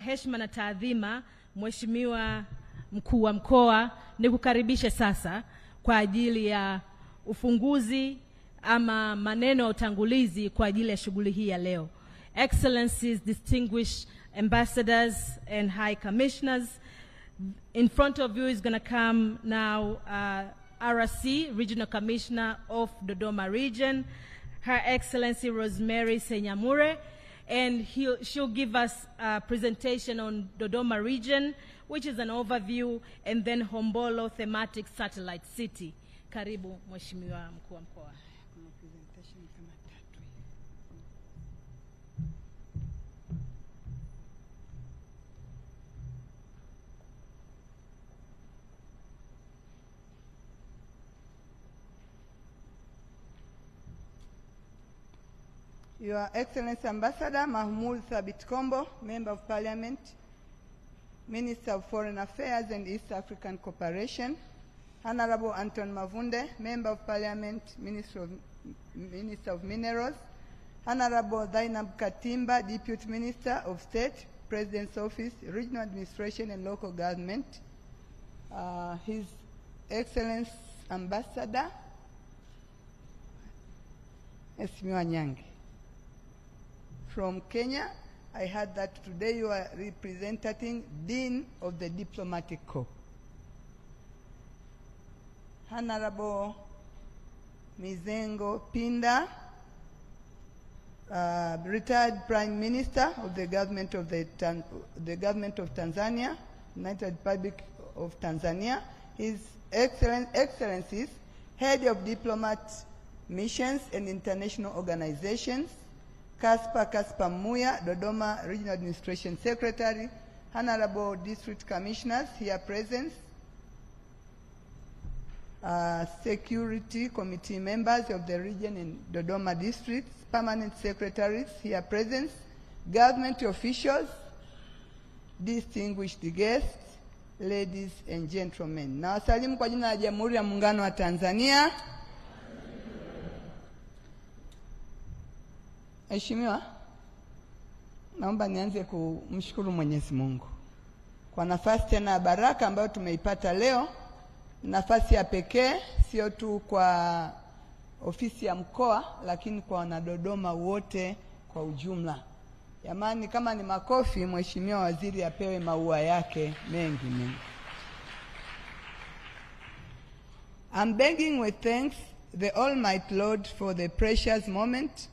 heshima na taadhima, Mheshimiwa Mkuu wa Mkoa, nikukaribishe sasa kwa ajili ya ufunguzi ama maneno ya utangulizi kwa ajili ya shughuli hii ya leo. Excellencies, distinguished ambassadors and high commissioners, in front of you is going to come now RC, Regional Commissioner of Dodoma Region, Her Excellency Rosemary Senyamure, and she'll give us a presentation on Dodoma Region, which is an overview, and then Hombolo Thematic Satellite City. Karibu, Mheshimiwa Mkuu wa Mkoa. Your Excellency Ambassador Mahmoud Thabit Kombo, Member of Parliament, Minister of Foreign Affairs and East African Cooperation, Honorable Anton Mavunde, Member of Parliament, Minister of Minerals, Honorable Zainab Katimba, Deputy Minister of State, President's Office, Regional Administration and Local Government, His Excellency Ambassador Esmiwa Nyange. From Kenya, I heard that today you are representing Dean of the Diplomatic Corps. Honorable Mizengo Pinda, retired Prime Minister of the Government of Tanzania, United Republic of Tanzania. His Excellencies, Head of Diplomat Missions and International Organizations, Kaspa Muya, Dodoma Regional Administration Secretary, Honorable District Commissioners here present, Security Committee members of the region and Dodoma districts, Permanent Secretaries here present, government officials, distinguished guests, ladies and gentlemen. Na wasalimu kwa jina la Jamhuri ya Muungano wa Tanzania. Mheshimiwa, naomba nianze kumshukuru Mwenyezi Mungu kwa nafasi tena ya baraka ambayo tumeipata leo. Nafasi ya pekee sio tu kwa ofisi ya mkoa, lakini kwa wanadodoma wote kwa ujumla. Jamani, kama ni makofi, Mheshimiwa Waziri apewe maua yake mengi mengi. I'm begging with thanks the Almighty Lord for the precious moment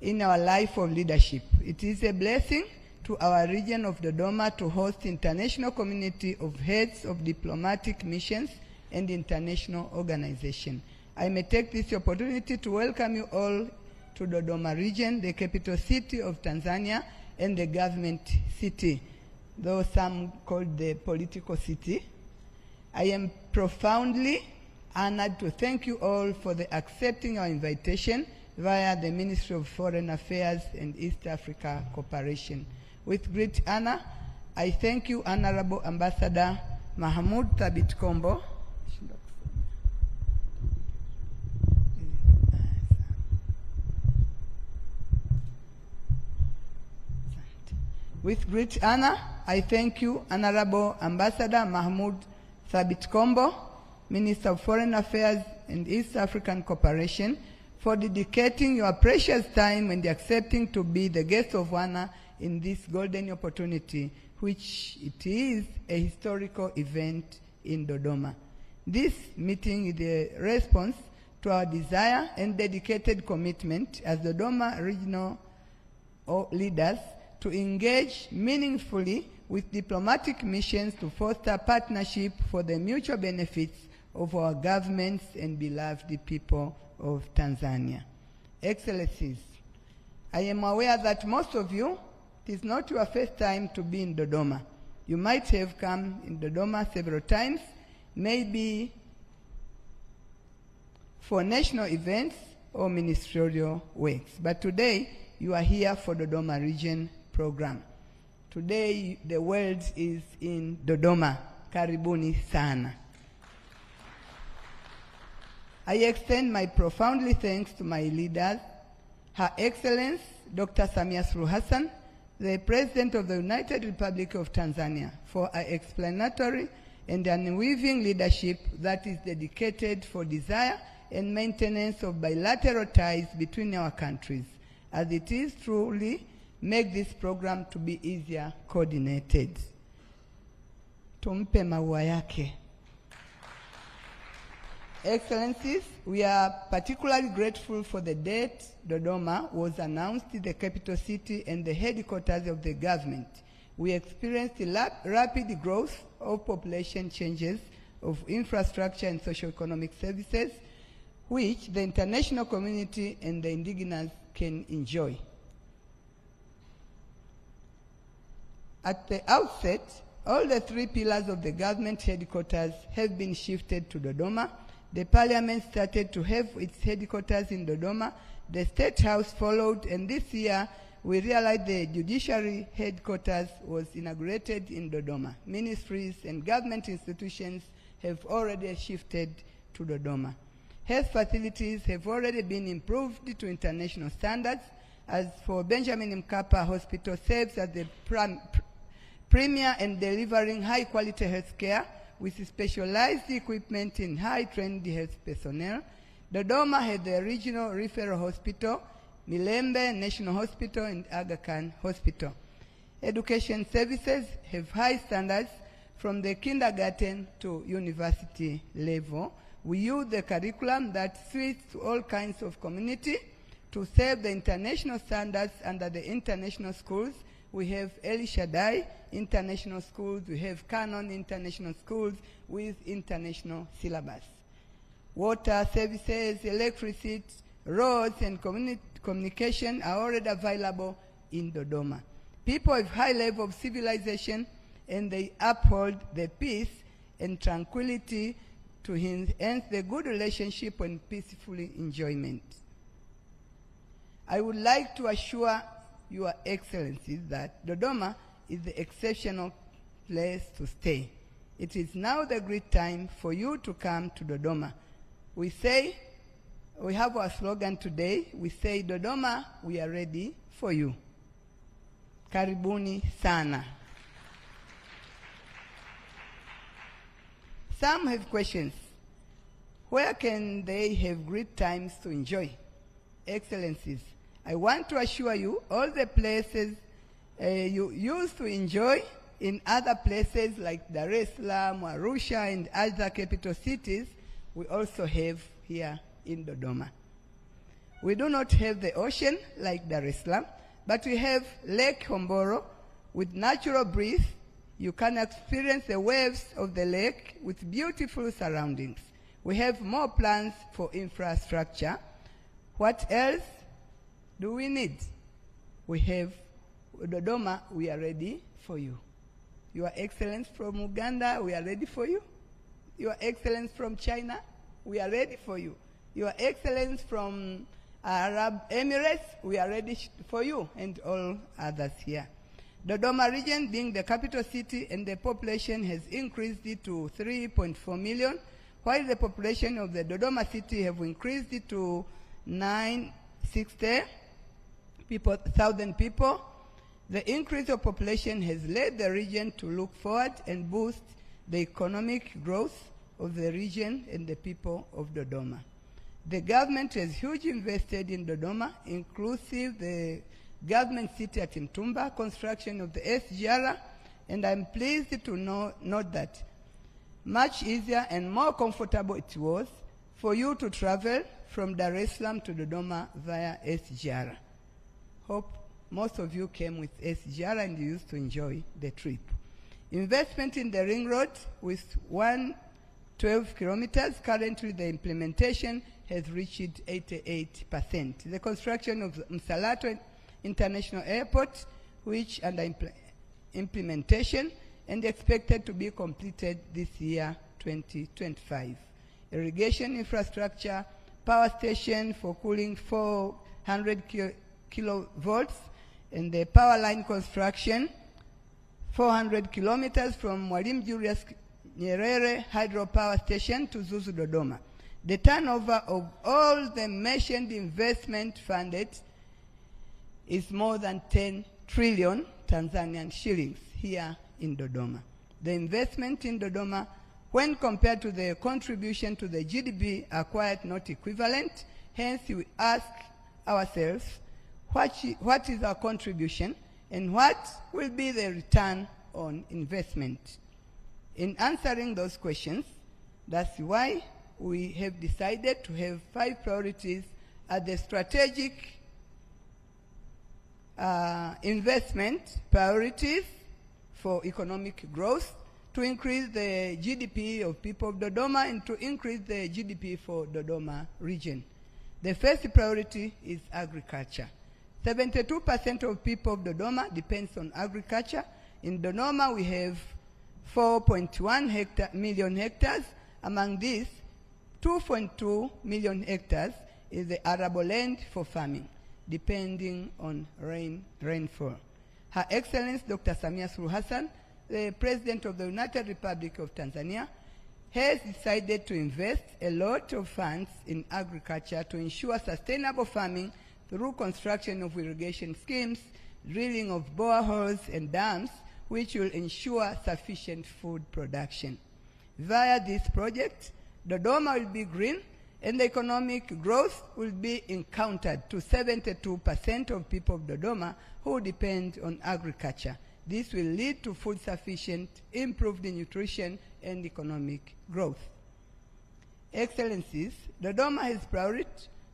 in our life of leadership. It is a blessing to our region of Dodoma to host international community of heads of diplomatic missions and international organizations. I may take this opportunity to welcome you all to Dodoma region, the capital city of Tanzania and the government city, though some call the political city. I am profoundly honored to thank you all for accepting our invitation via the Ministry of Foreign Affairs and East Africa Cooperation. With great honor, I thank you, Honorable Ambassador Mahmoud Thabit Kombo. With great honor, I thank you, Honorable Ambassador Mahmoud Thabit Kombo, Minister of Foreign Affairs and East African Cooperation, for dedicating your precious time and accepting to be the guest of honor in this golden opportunity, which it is a historical event in Dodoma. This meeting is a response to our desire and dedicated commitment as Dodoma regional leaders to engage meaningfully with diplomatic missions to foster partnership for the mutual benefits of our governments and beloved people of Tanzania. Excellencies, I am aware that most of you, it is not your first time to be in Dodoma. You might have come in Dodoma several times, maybe for national events or ministerial works. But today, you are here for Dodoma region program. Today, the world is in Dodoma. Karibuni sana. I extend my profoundly thanks to my leaders, Her Excellency Dr. Samia Suluhu Hassan, the President of the United Republic of Tanzania for an explanatory and unwavering leadership that is dedicated for desire and maintenance of bilateral ties between our countries, as it is truly make this program to be easier coordinated. Tumpe maua yake. Excellencies, we are particularly grateful for the date Dodoma was announced the capital city and the headquarters of the government. We experienced rapid growth of population changes, of infrastructure and socio-economic services, which the international community and the indigenous can enjoy. At the outset, all the three pillars of the government headquarters have been shifted to Dodoma. The parliament started to have its headquarters in Dodoma. The State House followed, and this year we realized the judiciary headquarters was inaugurated in Dodoma. Ministries and government institutions have already shifted to Dodoma. Health facilities have already been improved to international standards. As for Benjamin Mkapa Hospital serves as the premier and delivering high-quality health care with specialized equipment in high-trained health personnel. Dodoma had the regional referral hospital, Milembe National Hospital, and Aga Khan Hospital. Education services have high standards from the kindergarten to university level. We use the curriculum that suits all kinds of community to serve the international standards under the international schools. We have El Shaddai International Schools, we have Canon International Schools with international syllabus. Water services, electricity, roads, and communication are already available in Dodoma. People have high level of civilization, and they uphold the peace and tranquility to enhance the good relationship and peaceful enjoyment. I would like to assure Your Excellencies that Dodoma is the exceptional place to stay. It is now the great time for you to come to Dodoma. We have our slogan today. We say, Dodoma, we are ready for you. Karibuni sana. Some have questions. Where can they have great times to enjoy? Excellencies, I want to assure you all the places you used to enjoy in other places like Dar es Salaam, Arusha, and other capital cities, we also have here in Dodoma. We do not have the ocean like Dar es Salaam, but we have Lake Homboro with natural breeze. You can experience the waves of the lake with beautiful surroundings. We have more plans for infrastructure. What else do we need? We have Dodoma, we are ready for you. Your Excellence from Uganda, we are ready for you. Your Excellence from China, we are ready for you. Your Excellence from Arab Emirates, we are ready for you, and all others here. Dodoma region being the capital city, and the population has increased to 3.4 million, while the population of the Dodoma city have increased to 960,000 people. The increase of population has led the region to look forward and boost the economic growth of the region and the people of Dodoma. The government has hugely invested in Dodoma, inclusive the government city at Mtumba, construction of the Ziara, and I'm pleased to note that much easier and more comfortable it was for you to travel from Dar es Salaam to Dodoma via Ziara. Hope most of you came with Ziara and you used to enjoy the trip. Investment in the ring road with 112 kilometers. Currently the implementation has reached 88%. The construction of Msalato International Airport, which under implementation and expected to be completed this year, 2025. Irrigation infrastructure, power station for cooling 400 kilovolts, and the power line construction 400 kilometers from Mwalimu Julius Nyerere hydropower station to Zuzu Dodoma. The turnover of all the mentioned investment funded is more than 10 trillion Tanzanian shillings here in Dodoma. The investment in Dodoma, when compared to the contribution to the GDP, are quite not equivalent. Hence, we ask ourselves, what is our contribution and what will be the return on investment? In answering those questions, that's why we have decided to have 5 priorities at the strategic investment priorities for economic growth, to increase the GDP of people of Dodoma and to increase the GDP for Dodoma region. The first priority is agriculture. 72% of people of Dodoma depends on agriculture. In Dodoma, we have 4.1 million hectares. Among these, 2.2 million hectares is the arable land for farming, depending on rainfall. Her Excellency Dr. Samia Suluhu Hassan, the President of the United Republic of Tanzania, has decided to invest a lot of funds in agriculture to ensure sustainable farming through construction of irrigation schemes, drilling of boreholes and dams, which will ensure sufficient food production. Via this project, Dodoma will be green and the economic growth will be encountered to 72% of people of Dodoma who depend on agriculture. This will lead to food sufficient, improved nutrition, and economic growth. Excellencies, Dodoma has priority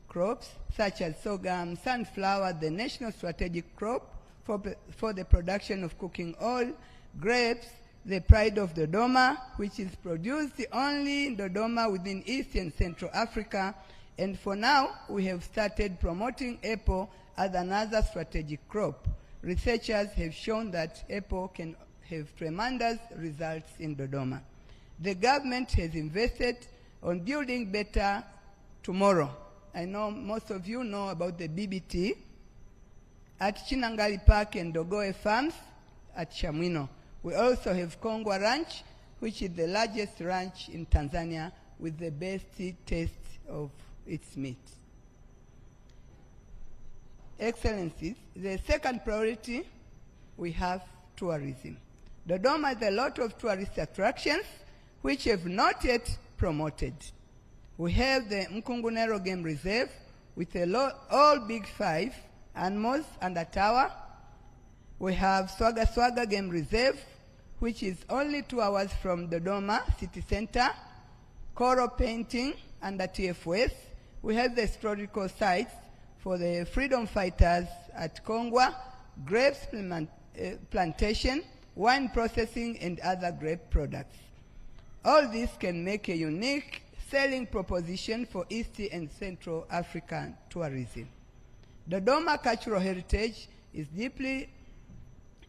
crops such as sorghum, sunflower, the national strategic crop for the production of cooking oil, grapes, the pride of Dodoma, which is produced only in Dodoma within East and Central Africa. And for now, we have started promoting apple as another strategic crop. Researchers have shown that apple can have tremendous results in Dodoma. The government has invested on building better tomorrow. I know most of you know about the BBT at Chinangali Park and Dogoe Farms at Chamwino. We also have Kongwa Ranch, which is the largest ranch in Tanzania with the best taste of its meat. Excellencies, the second priority, we have tourism. Dodoma has a lot of tourist attractions which have not yet promoted. We have the Mkungunero Game Reserve with all big 5 animals and a tower. We have Swaga Swaga Game Reserve, which is only 2 hours from Dodoma city center. Coral painting under TFS. We have the historical sites for the freedom fighters at Kongwa, grapes plantation, wine processing, and other grape products. All this can make a unique selling proposition for East and Central African tourism. Dodoma cultural heritage is deeply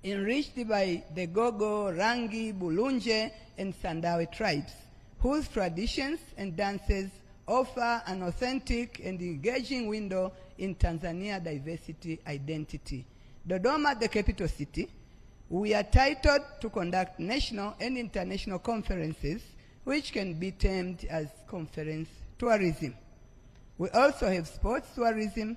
enriched by the Gogo, Rangi, Bulunje, and Sandawe tribes, whose traditions and dances offer an authentic and engaging window in Tanzania diversity identity. Dodoma, the capital city, we are titled to conduct national and international conferences, which can be termed as conference tourism. We also have sports tourism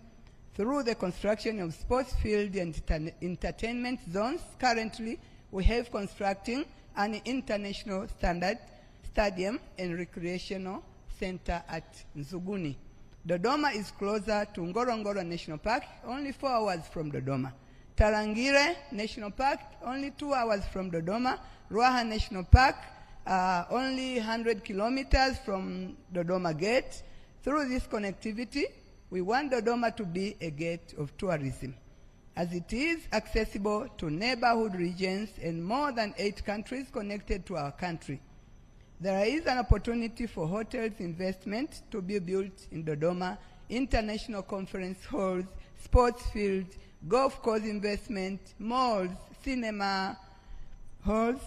through the construction of sports field and entertainment zones. Currently, we have constructing an international standard stadium and recreational center at Nzuguni. Dodoma is closer to Ngorongoro National Park, only 4 hours from Dodoma. Tarangire National Park, only 2 hours from Dodoma. Ruaha National Park, only 100 kilometers from Dodoma Gate. Through this connectivity, we want Dodoma to be a gate of tourism, as it is accessible to neighborhood regions and more than 8 countries connected to our country. There is an opportunity for hotels investment to be built in Dodoma, international conference halls, sports fields, golf course investment, malls, cinema halls,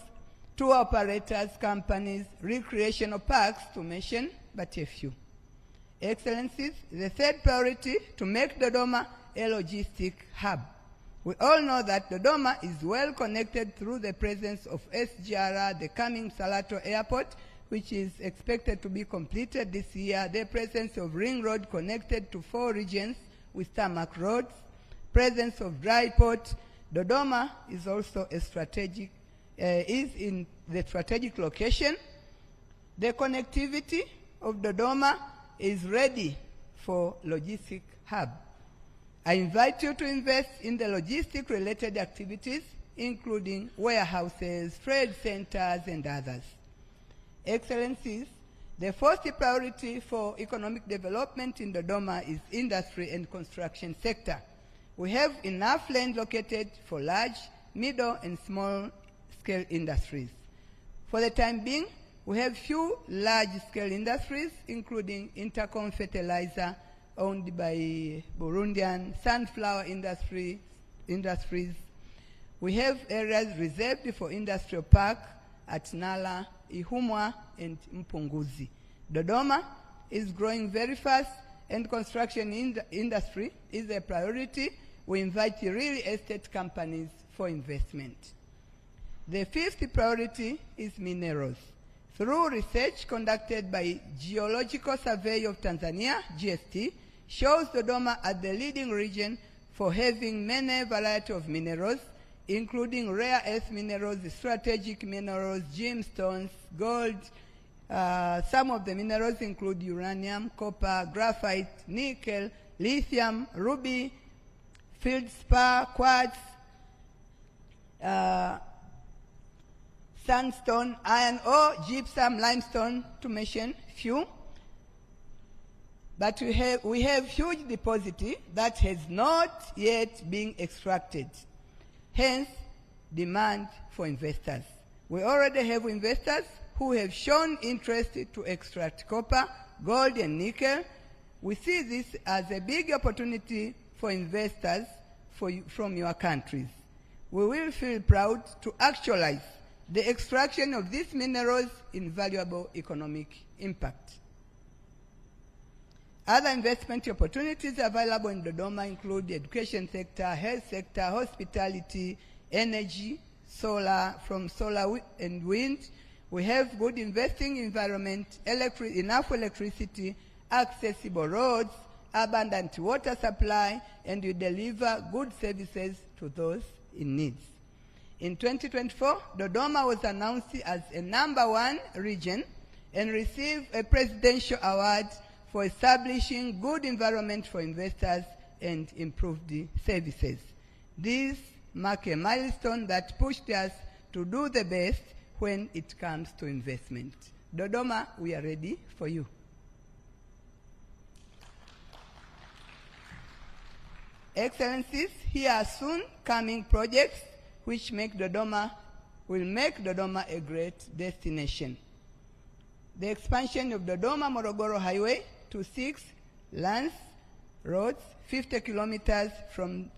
tour operators, companies, recreational parks, to mention but a few. Excellencies, the third priority, to make Dodoma a logistic hub. We all know that Dodoma is well connected through the presence of Ziara, the coming Salato Airport, which is expected to be completed this year, the presence of Ring Road connected to 4 regions with tarmac roads, presence of dry port, Dodoma is also a strategic, is in the strategic location. The connectivity of Dodoma is ready for logistic hub. I invite you to invest in the logistic-related activities, including warehouses, trade centers, and others. Excellencies, the first priority for economic development in Dodoma is industry and construction sector. We have enough land located for large, middle, and small-scale industries. For the time being, we have few large-scale industries, including Intercom Fertilizer, owned by Burundian, sunflower industries. We have areas reserved for industrial park at Nala, Ihumwa, and Mpunguzi. Dodoma is growing very fast, and construction industry is a priority. We invite real estate companies for investment. The fifth priority is minerals. Through research conducted by Geological Survey of Tanzania, GST, shows Dodoma as the leading region for having many varieties of minerals, including rare earth minerals, strategic minerals, gemstones, gold. Some of the minerals include uranium, copper, graphite, nickel, lithium, ruby, feldspar, quartz, sandstone, iron ore, gypsum, limestone, to mention few. But we have huge deposit that has not yet been extracted. Hence, demand for investors. We already have investors who have shown interest to extract copper, gold, and nickel. We see this as a big opportunity for investors from your countries. We will feel proud to actualize the extraction of these minerals in valuable economic impact. Other investment opportunities available in Dodoma include the education sector, health sector, hospitality, energy, solar, from solar and wind. We have good investing environment, enough electricity, accessible roads, abundant water supply, and we deliver good services to those in need. In 2024, Dodoma was announced as a #1 region and received a presidential award for establishing good environment for investors and improved services. These mark a milestone that pushed us to do the best when it comes to investment. Dodoma, we are ready for you. Excellencies, here are soon coming projects which will make Dodoma a great destination. The expansion of Dodoma-Morogoro Highway to 6 lanes roads, 50 kilometers from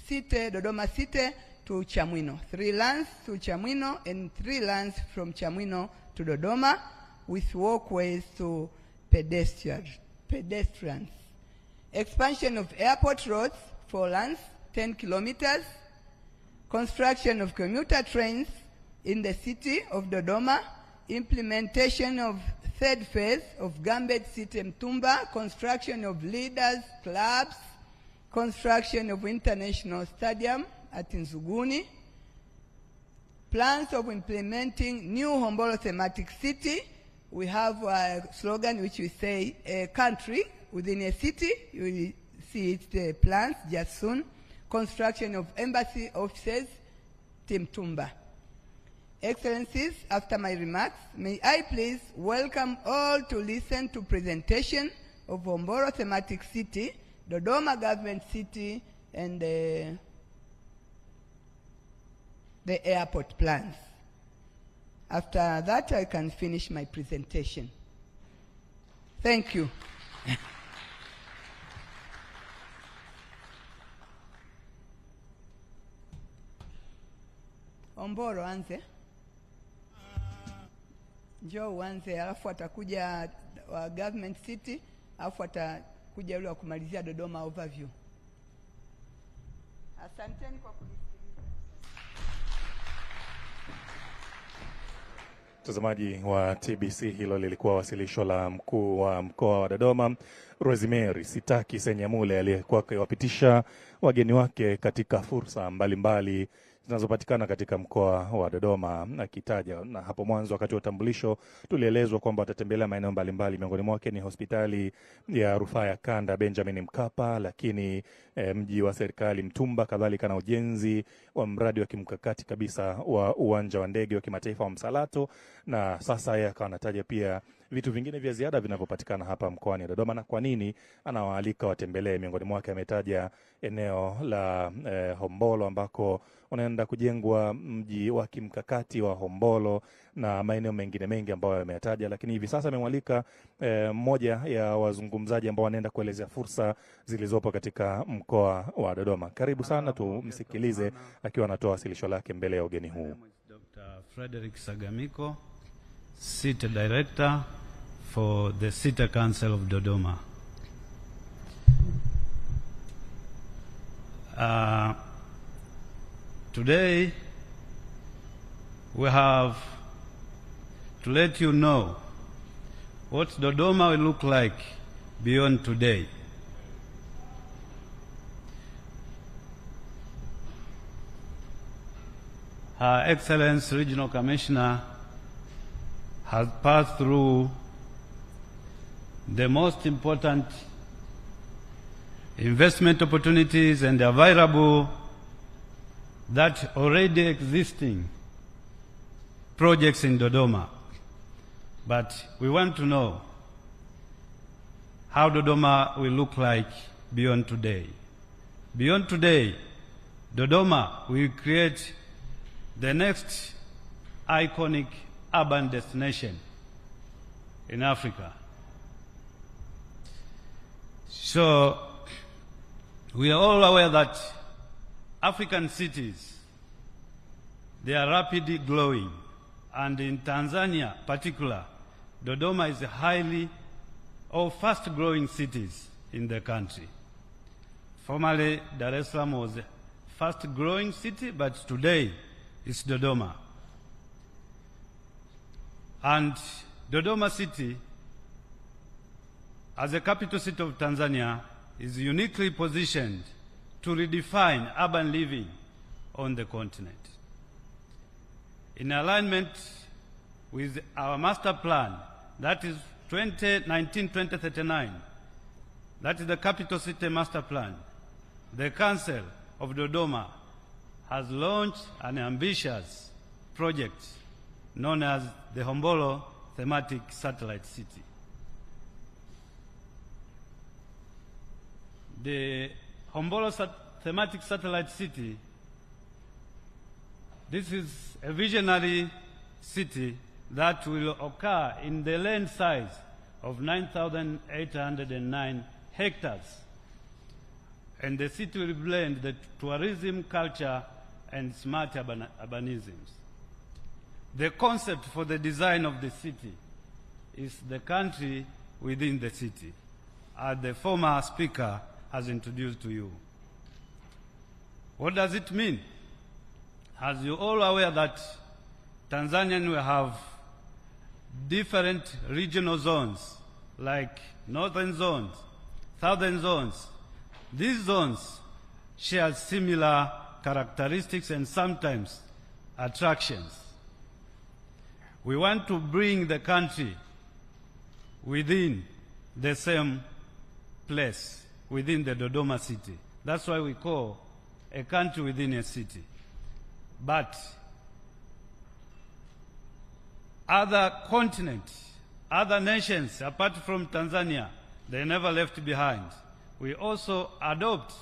Dodoma City to Chamwino, 3 lanes to Chamwino and 3 lanes from Chamwino to Dodoma, with walkways to pedestrians. Expansion of airport roads, 4 lanes, 10 kilometers. Construction of commuter trains in the city of Dodoma. Implementation of 3rd phase of Gambet City Mtumba. Construction of leaders, clubs. Construction of international stadium at Nzuguni. Plans of implementing new Hombolo thematic city. We have a slogan which we say, a country within a city. You will see it, the plans just soon. Construction of embassy offices, Timtumba. Excellencies, after my remarks, may I please welcome all to listen to presentation of Hombolo thematic city, Dodoma government city, and the airport plans. After that, I can finish my presentation. Thank you. Hombolo anze. Njoo uanze, alafu atakuja wa government city, alafu atakuja yule wa kumalizia Dodoma overview. Asanteni kwa kunisikiliza. Mtazamaji wa TBC, hilo lilikuwa wasilisho la mkuu wa mkoa wa Dodoma Rosemary Sitaki Senyamule aliyekuwa akiwapitisha wageni wake katika fursa mbalimbali zinazopatikana katika mkoa wa Dodoma, akitaja na hapo mwanzo wakati wa utambulisho tulielezwa kwamba watatembelea maeneo mbalimbali, miongoni mwake ni hospitali ya rufaa ya Kanda Benjamin Mkapa, lakini mji wa serikali Mtumba, kadhalika na ujenzi wa mradi wa kimkakati kabisa wa uwanja wa ndege wa kimataifa wa Msalato, na sasa yeye akawa anataja pia vitu vingine vya ziada vinavyopatikana hapa mkoani Dodoma na kwa nini anawaalika watembelee. Miongoni mwake ametaja eneo la Hombolo ambako unaenda kujengwa mji wa kimkakati wa Hombolo na maeneo mengine mengi ambayo yameyataja, lakini hivi sasa amemwalika mmoja ya wazungumzaji ambao wanaenda kuelezea fursa zilizopo katika mkoa wa Dodoma. Karibu sana, tumsikilize akiwa anatoa wasilisho lake mbele ya ugeni huu. Dr. Frederick Sagamiko, City Director for the City Council of Dodoma. Today we have to let you know what Dodoma will look like beyond today. Her Excellency Regional Commissioner has passed through the most important investment opportunities and available that already existing projects in Dodoma. But we want to know how Dodoma will look like beyond today. Beyond today, Dodoma will create the next iconic urban destination in Africa. So we are all aware that African cities, they are rapidly growing, and in Tanzania particular, Dodoma is a highly or fast-growing cities in the country. Formerly, Dar es Salaam was a fast-growing city, but today it's Dodoma. And Dodoma city, as a capital city of Tanzania, is uniquely positioned to redefine urban living on the continent. In alignment with our master plan, that is 2019-2039, that is the capital city master plan, the Council of Dodoma has launched an ambitious project known as the Hombolo Thematic Satellite City. The Hombolo Thematic Satellite City, this is a visionary city that will occur in the land size of 9,809 hectares. And the city will blend the tourism, culture, and smart urbanisms. The concept for the design of the city is the country within the city, as the former speaker has introduced to you. What does it mean? As you're all aware that Tanzania will have different regional zones, like northern zones, southern zones. These zones share similar characteristics and sometimes attractions. We want to bring the country within the same place, within the Dodoma city. That's why we call a country within a city. But other continents, other nations, apart from Tanzania, they never left behind. We also adopt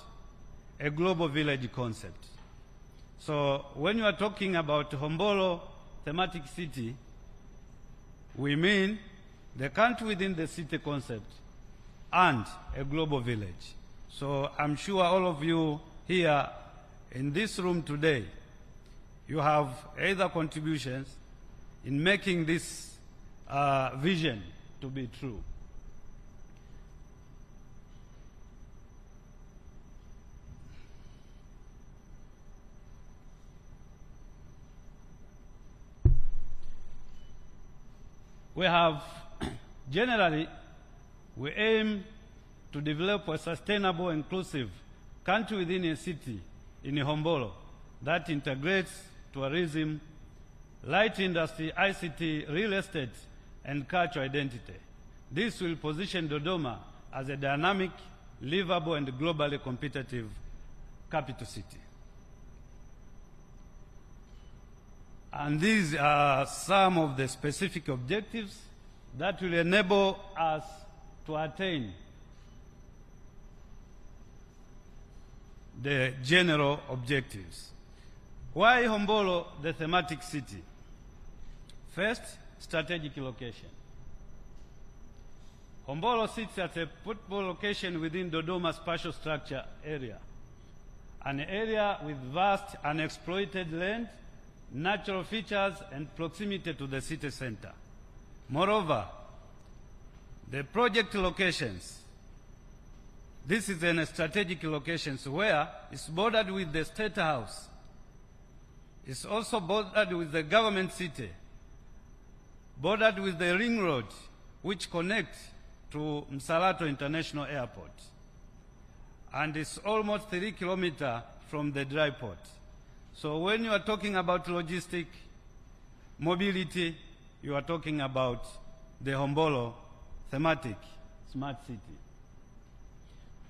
a global village concept. So when you are talking about Hombolo thematic city, we mean the country within the city concept and a global village. So I'm sure all of you here in this room today, you have either contributions in making this vision to be true. we have, generally, we aim to develop a sustainable, inclusive country within a city in Hombolo that integrates tourism, light industry, ICT, real estate, and cultural identity. This will position Dodoma as a dynamic, livable, and globally competitive capital city. And these are some of the specific objectives that will enable us to attain the general objectives. Why Hombolo, the thematic city? First, strategic location. Hombolo sits at a pivotal location within Dodoma spatial structure area, an area with vast unexploited land, natural features, and proximity to the city center. Moreover, the project locations, this is in a strategic locations where it's bordered with the State House. It's also bordered with the government city, bordered with the ring road, which connects to Msalato International Airport. And it's almost 3 kilometers from the dry port. So when you are talking about logistic mobility, you are talking about the Hombolo thematic smart city.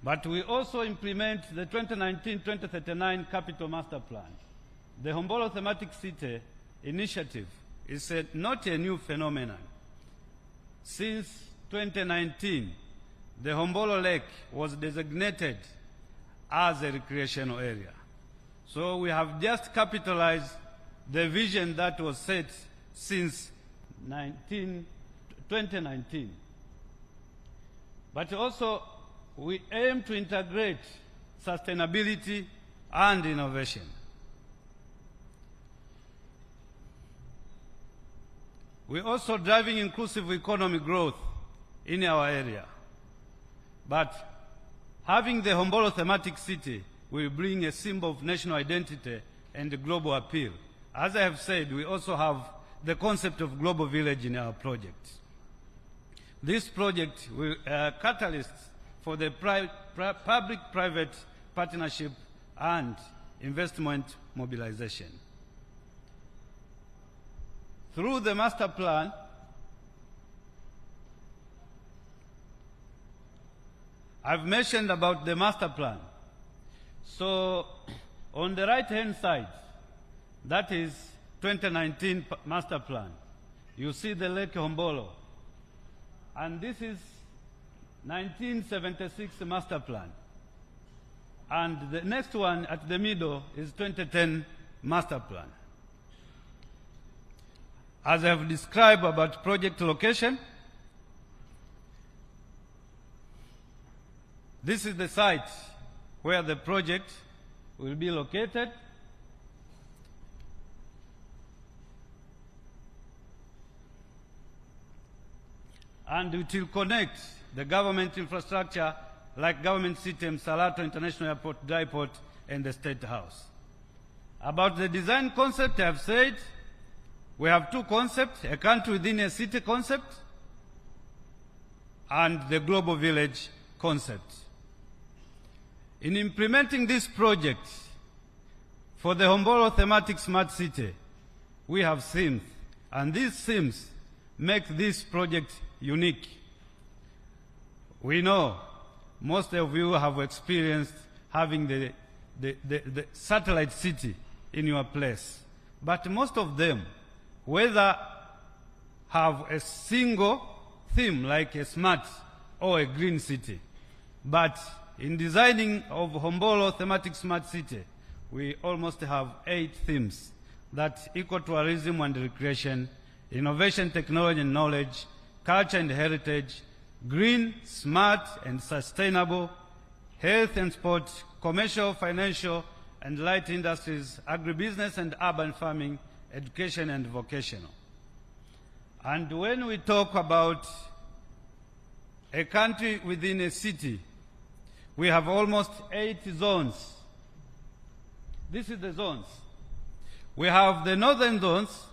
But we also implement the 2019-2039 Capital Master Plan. The Hombolo Thematic City Initiative is not a new phenomenon. Since 2019, the Hombolo Lake was designated as a recreational area. So we have just capitalized the vision that was set since 2019. But also, we aim to integrate sustainability and innovation. We're also driving inclusive economic growth in our area. But having the Hombolo thematic city will bring a symbol of national identity and global appeal. As I have said, we also have the concept of global village in our project. This project will catalyst for the public-private partnership and investment mobilization. Through the master plan, I've mentioned about the master plan. So on the right-hand side, that is 2019 master plan. You see the Lake Hombolo. And this is 1976 master plan. And the next one at the middle is 2010 master plan. As I have described about project location, this is the site where the project will be located. And it will connect the government infrastructure like government city, Msalato International Airport, dry port, and the State House. About the design concept, I have said we have two concepts, a country within a city concept and the global village concept. In implementing this project for the Hombolo thematic smart city, we have themes, and these themes make this project unique. We know most of you have experienced having the satellite city in your place, but most of them, whether have a single theme like a smart or a green city, but in designing of Hombolo thematic smart city, we almost have 8 themes: that ecotourism and recreation, innovation, technology and knowledge, culture and heritage, green, smart and sustainable, health and sport, commercial, financial and light industries, agribusiness and urban farming, education and vocational. And when we talk about a country within a city, we have almost 8 zones. This is the zones. We have the northern zones.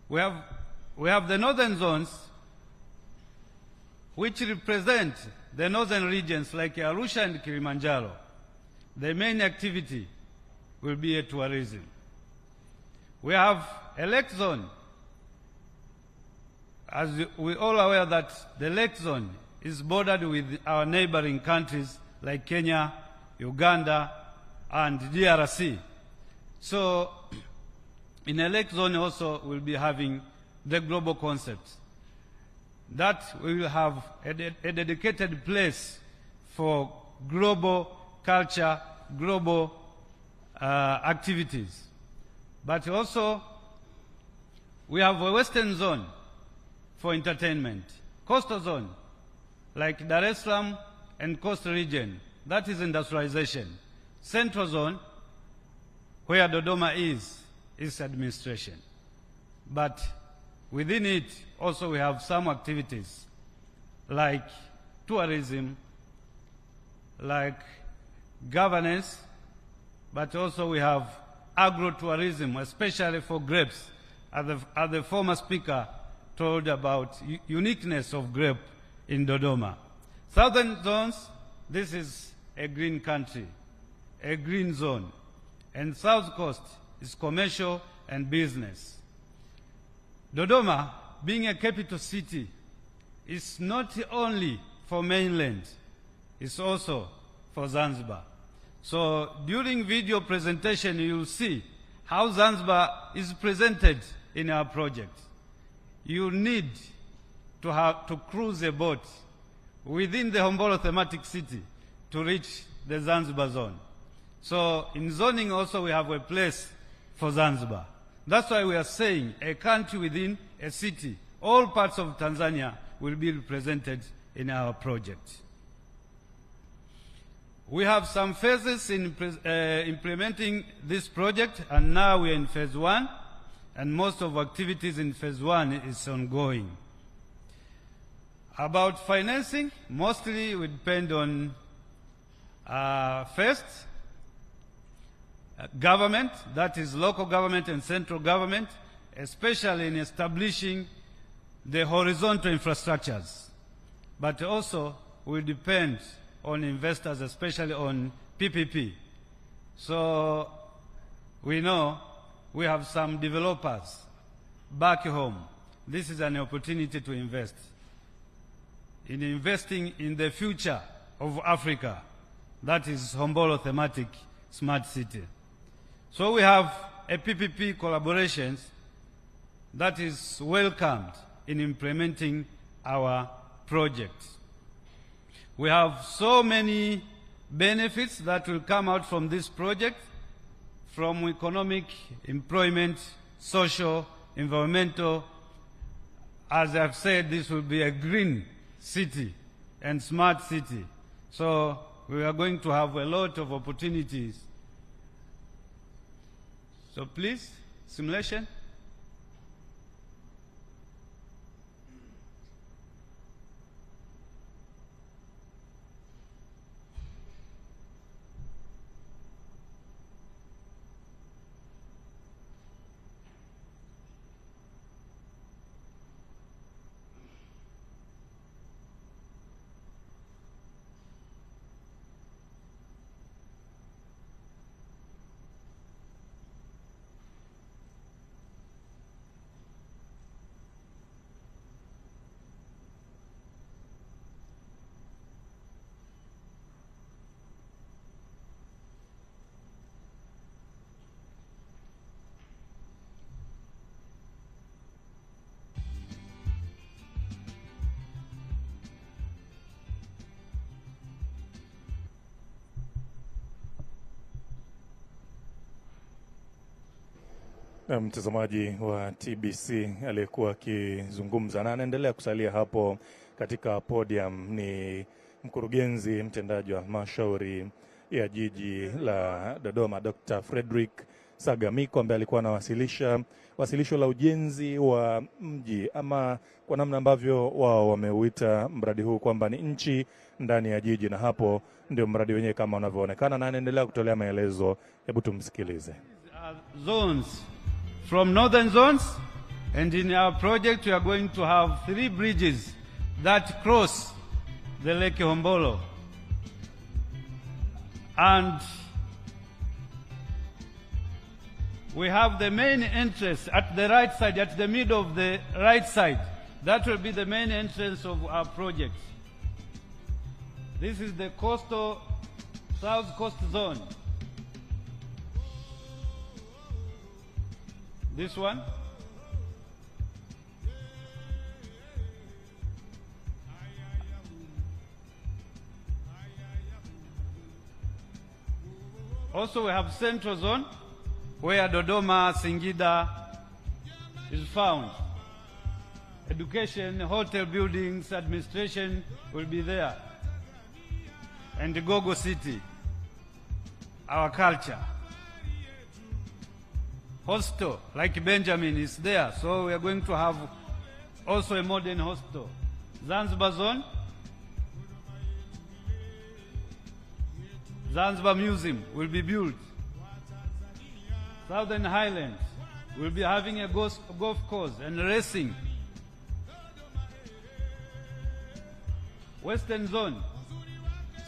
We have the northern zones which represent the northern regions like Arusha and Kilimanjaro, the main activity will be a tourism. We have a lake zone. As we all aware that the lake zone is bordered with our neighboring countries like Kenya, Uganda, and DRC. So in a lake zone also we'll be having the global concept, that we will have a dedicated place for global culture, global activities. But also we have a western zone for entertainment, coastal zone like Dar es Salaam and coastal region, that is industrialization. Central zone, where Dodoma is administration. But within it also we have some activities like tourism, like governance, but also we have agro-tourism, especially for grapes, as the former speaker told about uniqueness of grape in Dodoma. Southern zones, this is a green country, a green zone. And South Coast is commercial and business. Dodoma, being a capital city, is not only for mainland, it's also for Zanzibar. So during video presentation, you'll see how Zanzibar is presented in our project. You need to cruise a boat within the Hombolo thematic city to reach the Zanzibar zone. So in zoning also we have a place for Zanzibar. That's why we are saying a country within a city. All parts of Tanzania will be represented in our project. We have some phases in implementing this project, and now we are in phase 1, and most of activities in phase 1 is ongoing. About financing, mostly we depend on first, government, that is local government and central government, especially in establishing the horizontal infrastructures. But also we depend on investors, especially on PPP. So we know we have some developers back home. This is an opportunity to invest. In investing in the future of Africa, that is Hombolo thematic smart city. So we have a PPP collaborations that is welcomed in implementing our projects. We have so many benefits that will come out from this project, from economic, employment, social, environmental. As I've said, this will be a green city and smart city. So we are going to have a lot of opportunities. So please, simulation. Na mtazamaji wa TBC aliyekuwa akizungumza na anaendelea kusalia hapo katika podium ni mkurugenzi mtendaji wa halmashauri ya jiji la Dodoma, Dr. Frederick Sagamiko, ambaye alikuwa anawasilisha wasilisho la ujenzi wa mji, ama kwa namna ambavyo wao wameuita mradi huu kwamba ni nchi ndani ya jiji, na hapo ndio mradi wenyewe kama unavyoonekana, na anaendelea kutolea maelezo. Hebu tumsikilize. Zones from northern zones, and in our project we are going to have 3 bridges that cross the Lake Hombolo. And we have the main entrance at the right side, at the middle of the right side. That will be the main entrance of our project. This is the coastal, South Coast Zone. This one. Also, we have Central Zone, where Dodoma, Singida is found. Education, hotel buildings, administration will be there. And the Gogo City, our culture. Hostel, like Benjamin, is there, so we are going to have also a modern hostel. Zanzibar Zone, Zanzibar Museum will be built. Southern Highlands will be having a golf course and racing. Western Zone,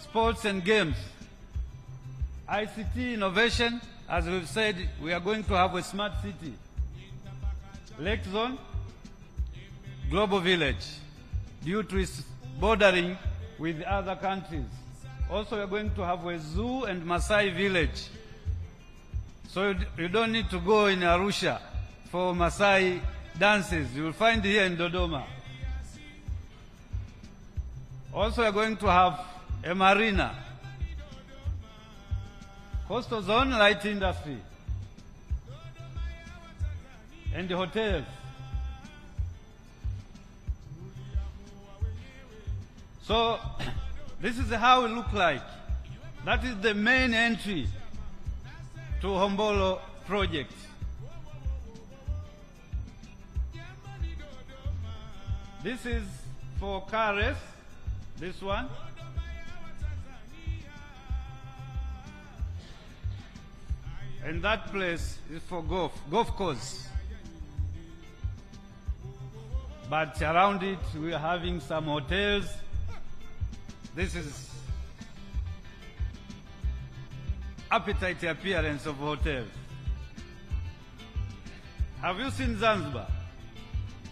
sports and games. ICT innovation, as we've said, we are going to have a smart city. Lake Zone, global village, due to its bordering with other countries. Also, we are going to have a zoo and Maasai village. So you don't need to go in Arusha for Maasai dances. You will find here in Dodoma. Also, we are going to have a marina. Coastal Zone, light industry. And the hotels. So, this is how it looks like. That is the main entry to Hombolo project. This is for car race, this one. And that place is for golf course. But around it, we are having some hotels. This is appetite appearance of hotels. Have you seen Zanzibar?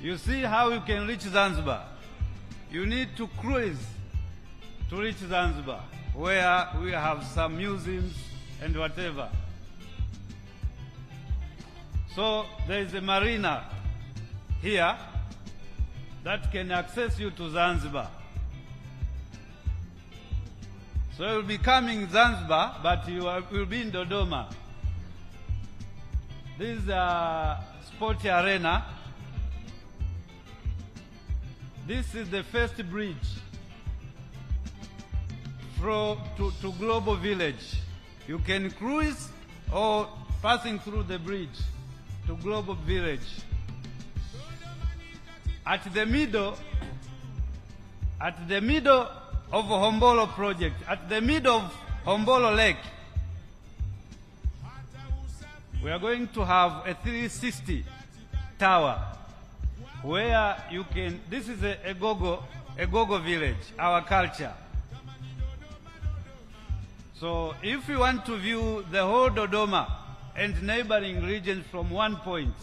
You see how you can reach Zanzibar. You need to cruise to reach Zanzibar, where we have some museums and whatever. So there is a marina here that can access you to Zanzibar. So you will be coming Zanzibar, but you will be in Dodoma. This is a sport arena. This is the first bridge to Global Village. You can cruise or passing through the bridge to Global Village. At the middle of Hombolo project, at the middle of Hombolo Lake, we are going to have a 360 tower where you can, this is a Gogo village, our culture. So if you want to view the whole Dodoma and neighboring regions from one point,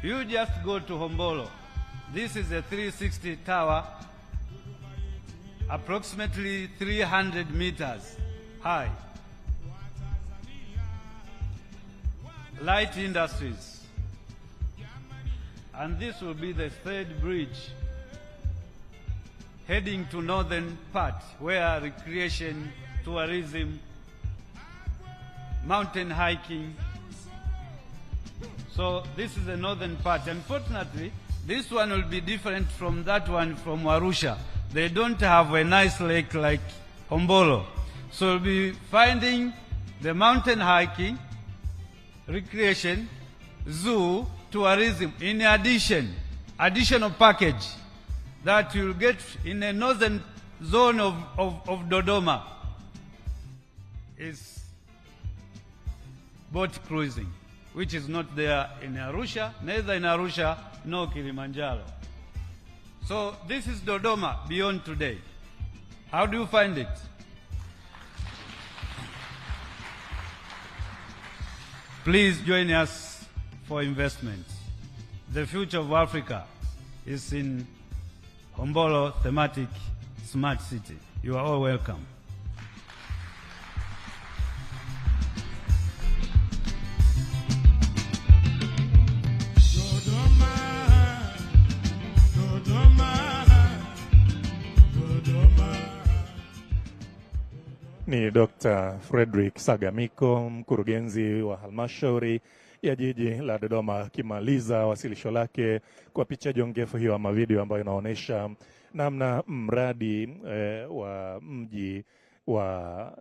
you just go to Hombolo. This is a 360 tower, approximately 300 meters high. Light industries. And this will be the third bridge heading to northern part, where recreation, tourism, mountain hiking. So this is the northern part. Unfortunately, this one will be different from that one from Arusha. They don't have a nice lake like Hombolo. So we'll be finding the mountain hiking, recreation, zoo, tourism, in addition, additional package that you'll get in the northern zone of Dodoma is boat cruising, which is not there in Arusha, neither in Arusha nor Kilimanjaro. So this is Dodoma beyond today. How do you find it? Please join us for investments. The future of Africa is in Hombolo Thematic Smart City. You are all welcome. Ni Dr. Frederick Sagamiko, mkurugenzi wa halmashauri ya jiji la Dodoma, akimaliza wasilisho lake kwa picha jongefu hiyo ama video ambayo inaonyesha namna mradi wa mji wa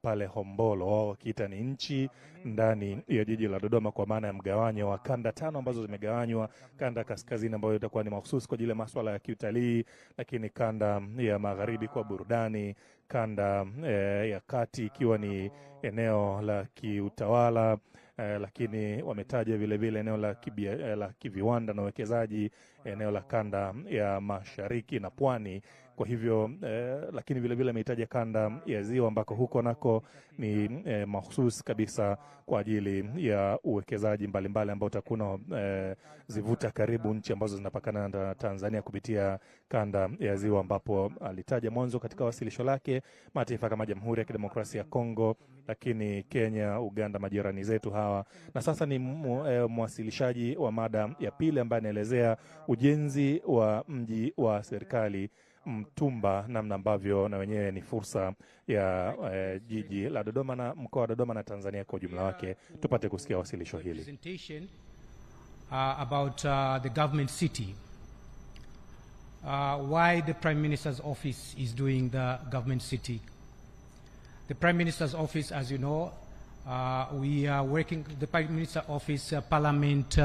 pale Hombolo wao wakiita ni Nchi ndani ya jiji la Dodoma, kwa maana ya mgawanyo wa kanda 5 ambazo zimegawanywa: kanda kaskazini ambayo itakuwa ni mahususi kwa ajili ya masuala ya kiutalii, lakini kanda ya magharibi kwa burudani, kanda ya kati ikiwa ni eneo la kiutawala, lakini wametaja vile vile eneo la kiviwanda na uwekezaji, eneo la kanda ya mashariki na pwani. Kwa hivyo lakini vile vile ametaja kanda ya ziwa ambako huko nako ni mahususi kabisa kwa ajili ya uwekezaji mbalimbali ambao utakuna zivuta karibu nchi ambazo zinapakana na Tanzania kupitia kanda ya ziwa, ambapo alitaja mwanzo katika wasilisho lake mataifa kama Jamhuri ya Kidemokrasia ya Kongo, lakini Kenya, Uganda, majirani zetu hawa. Na sasa ni mwasilishaji wa mada ya pili ambaye anaelezea ujenzi wa mji wa serikali Mtumba, namna ambavyo na wenyewe ni fursa ya jiji la Dodoma na mkoa wa Dodoma na Tanzania kwa ujumla wake. Tupate kusikia wasilisho hili. About the government city, why the Prime Minister's office is doing the government city. The Prime Minister's office, as you know, we are working, the Prime Minister's office, Parliament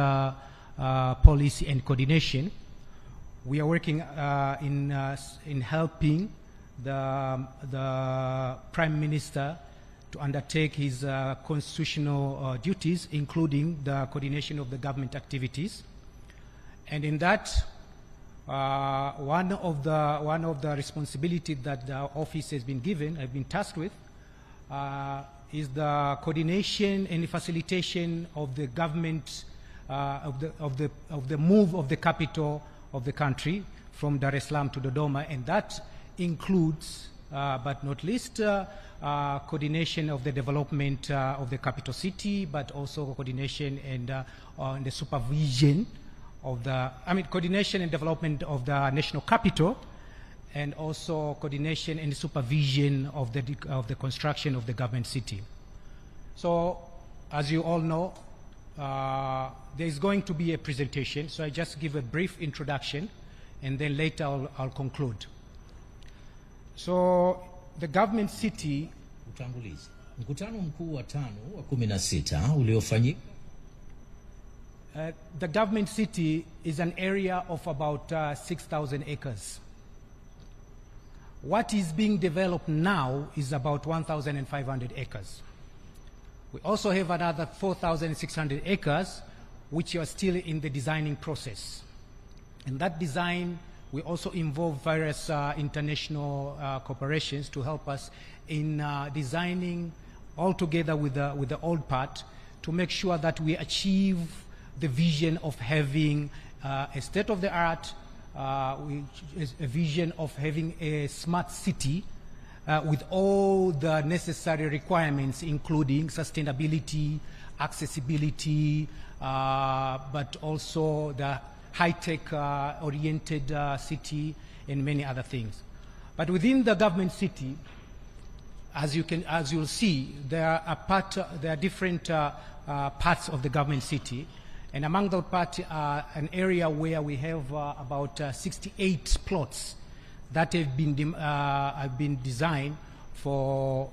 Policy and Coordination. We are working in helping the Prime Minister to undertake his constitutional duties, including the coordination of the government activities. And in that, one of the responsibilities that the office has been given, I've been tasked with, is the coordination and facilitation of the government of the move of the capital of the country from Dar es Salaam to Dodoma, and that includes, but not least, coordination of the development of the capital city, but also coordination and the supervision of the, coordination and development of the national capital, and also coordination and supervision of the construction of the government city. So, as you all know, there is going to be a presentation, so I just give a brief introduction, and then later I'll conclude. So, the government city. Utangulizi. Mkutano mkuu wa 5 wa 16 uliofanyika. The government city is an area of about 6,000 acres. What is being developed now is about 1,500 acres. We also have another 4,600 acres which are still in the designing process. And that design will also involve various international corporations to help us in designing all together with the old part to make sure that we achieve the vision of having a state-of-the-art, which is a vision of having a smart city with all the necessary requirements, including sustainability, accessibility, but also the high-tech oriented city and many other things. But within the government city, as you'll see, there are different parts of the government city, and among the parts, an area where we have about 68 plots that have been designed for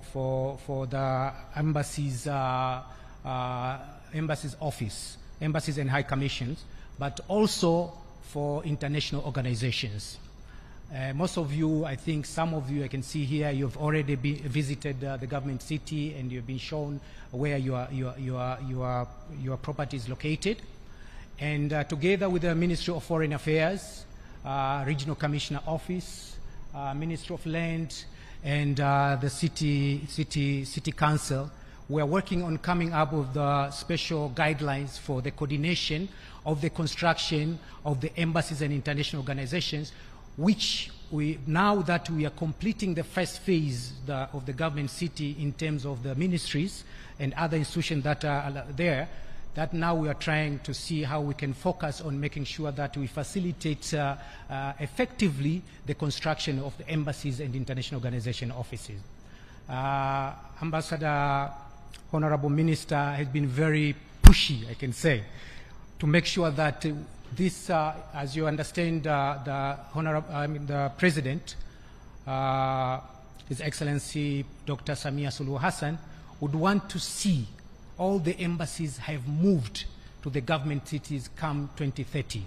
the embassies office, embassies and high commissions, but also for international organizations. Most of you, I think some of you I can see here, you've already visited the government city and you've been shown where your property is located. And together with the Ministry of Foreign Affairs, Regional Commissioner Office, Ministry of Land, and the City Council. We are working on coming up with the special guidelines for the coordination of the construction of the embassies and international organizations, which now that we are completing the first phase of the government city in terms of the ministries and other institutions that are there, that now we are trying to see how we can focus on making sure that we facilitate effectively the construction of the embassies and international organization offices. Ambassador, Honorable Minister has been very pushy, I can say, to make sure that this, as you understand, the President, His Excellency Dr. Samia Suluhu Hassan, would want to see all the embassies have moved to the government cities come 2030.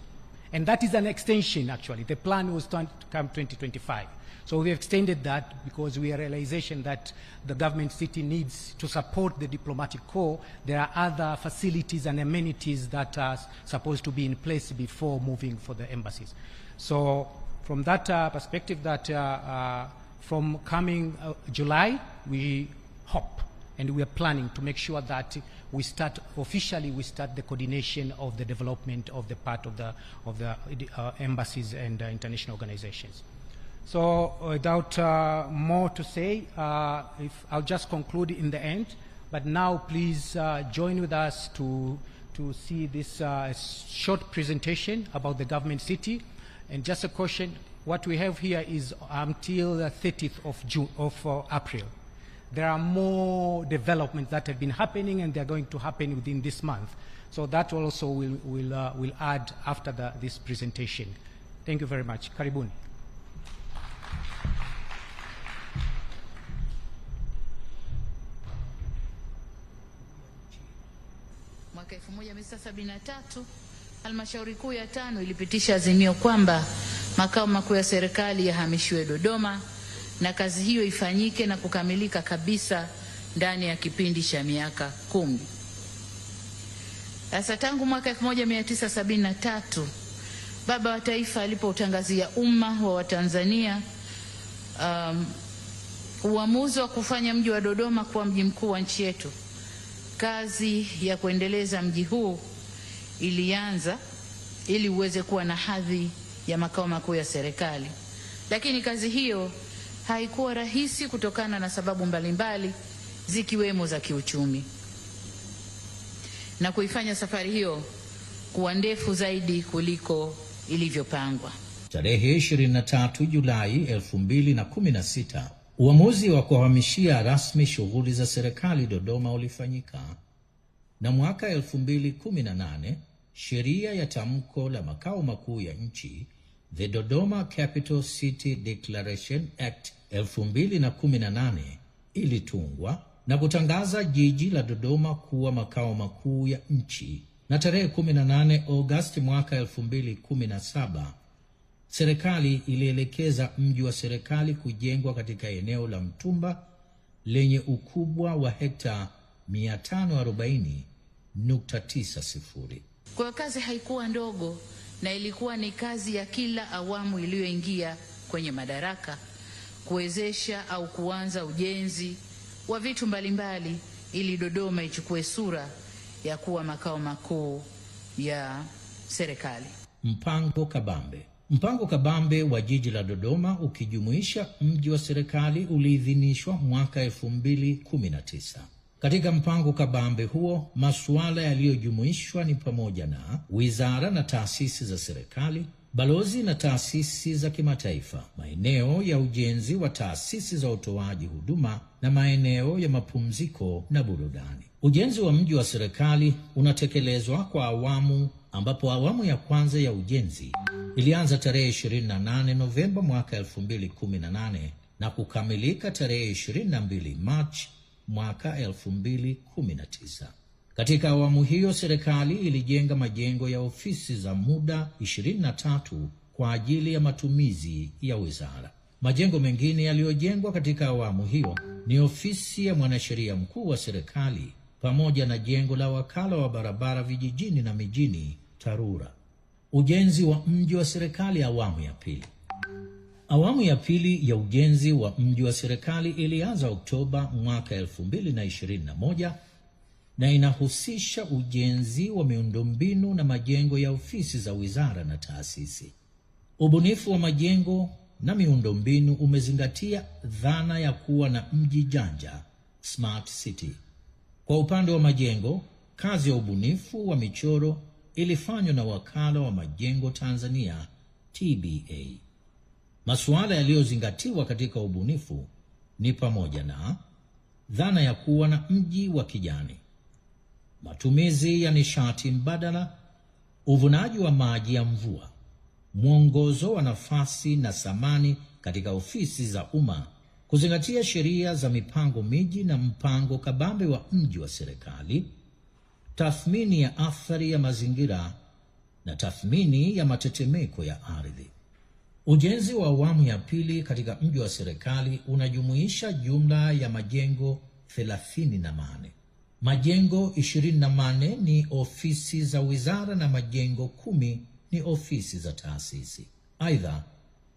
And that is an extension, actually. The plan was to come 2025. So we have extended that because we are realization that the government city needs to support the diplomatic corps. There are other facilities and amenities that are supposed to be in place before moving for the embassies. So from that perspective, that from coming July, we hope and we are planning to make sure that we start the coordination of the development of the part of the embassies and international organizations. So without more to say, I'll just conclude in the end. But now please join with us to see this short presentation about the government city. And just a caution, what we have here is until the 30th of April. There are more developments that have been happening and they're going to happen within this month. So that also will add after this presentation. Thank you very much. Karibuni. Mwaka 1973 Halmashauri Kuu ya 5 ilipitisha azimio kwamba makao makuu ya serikali yahamishiwe Dodoma na kazi hiyo ifanyike na kukamilika kabisa ndani ya kipindi cha miaka 10. Sasa tangu mwaka 1973 Baba wa Taifa alipoutangazia umma wa Watanzania uamuzi wa kufanya mji wa Dodoma kuwa mji mkuu wa nchi yetu, kazi ya kuendeleza mji huu ilianza ili uweze kuwa na hadhi ya makao makuu ya serikali. Lakini kazi hiyo haikuwa rahisi kutokana na sababu mbalimbali zikiwemo za kiuchumi, na kuifanya safari hiyo kuwa ndefu zaidi kuliko ilivyopangwa. Tarehe 23 Julai 2016, uamuzi wa kuhamishia rasmi shughuli za serikali Dodoma ulifanyika, na mwaka 2018 sheria ya tamko la makao makuu ya nchi, The Dodoma Capital City Declaration Act 2018, ilitungwa na kutangaza jiji la Dodoma kuwa makao makuu ya nchi, na tarehe 18 Agosti mwaka 2017 serikali ilielekeza mji wa serikali kujengwa katika eneo la Mtumba lenye ukubwa wa hekta 540.90. Kwa kazi haikuwa ndogo na ilikuwa ni kazi ya kila awamu iliyoingia kwenye madaraka kuwezesha au kuanza ujenzi wa vitu mbalimbali ili Dodoma ichukue sura ya kuwa makao makuu ya serikali. Mpango kabambe wa jiji la Dodoma ukijumuisha mji wa serikali uliidhinishwa mwaka 2019. Katika mpango kabambe huo, masuala yaliyojumuishwa ni pamoja na wizara na taasisi za serikali, balozi na taasisi za kimataifa, maeneo ya ujenzi wa taasisi za utoaji huduma na maeneo ya mapumziko na burudani. Ujenzi wa mji wa serikali unatekelezwa kwa awamu, ambapo awamu ya kwanza ya ujenzi ilianza tarehe 28 Novemba mwaka 2018 na kukamilika tarehe 22 Machi mwaka 2019. Katika awamu hiyo serikali ilijenga majengo ya ofisi za muda 23 kwa ajili ya matumizi ya wizara. Majengo mengine yaliyojengwa katika awamu hiyo ni ofisi ya mwanasheria mkuu wa serikali pamoja na jengo la wakala wa barabara vijijini na mijini TARURA. Ujenzi wa mji wa serikali awamu ya pili. Awamu ya pili ya ujenzi wa mji wa serikali ilianza Oktoba mwaka 2021 na inahusisha ujenzi wa miundombinu na majengo ya ofisi za wizara na taasisi. Ubunifu wa majengo na miundombinu umezingatia dhana ya kuwa na mji janja, smart city. Kwa upande wa majengo, kazi ya ubunifu wa michoro ilifanywa na Wakala wa Majengo Tanzania, TBA. Masuala yaliyozingatiwa katika ubunifu ni pamoja na dhana ya kuwa na mji wa kijani, matumizi ya nishati mbadala, uvunaji wa maji ya mvua, mwongozo wa nafasi na samani katika ofisi za umma, kuzingatia sheria za mipango miji na mpango kabambe wa mji wa serikali, tathmini ya athari ya mazingira na tathmini ya matetemeko ya ardhi. Ujenzi wa awamu ya pili katika mji wa serikali unajumuisha jumla ya majengo 38. Majengo 28 ni ofisi za wizara na majengo 10 ni ofisi za taasisi. Aidha,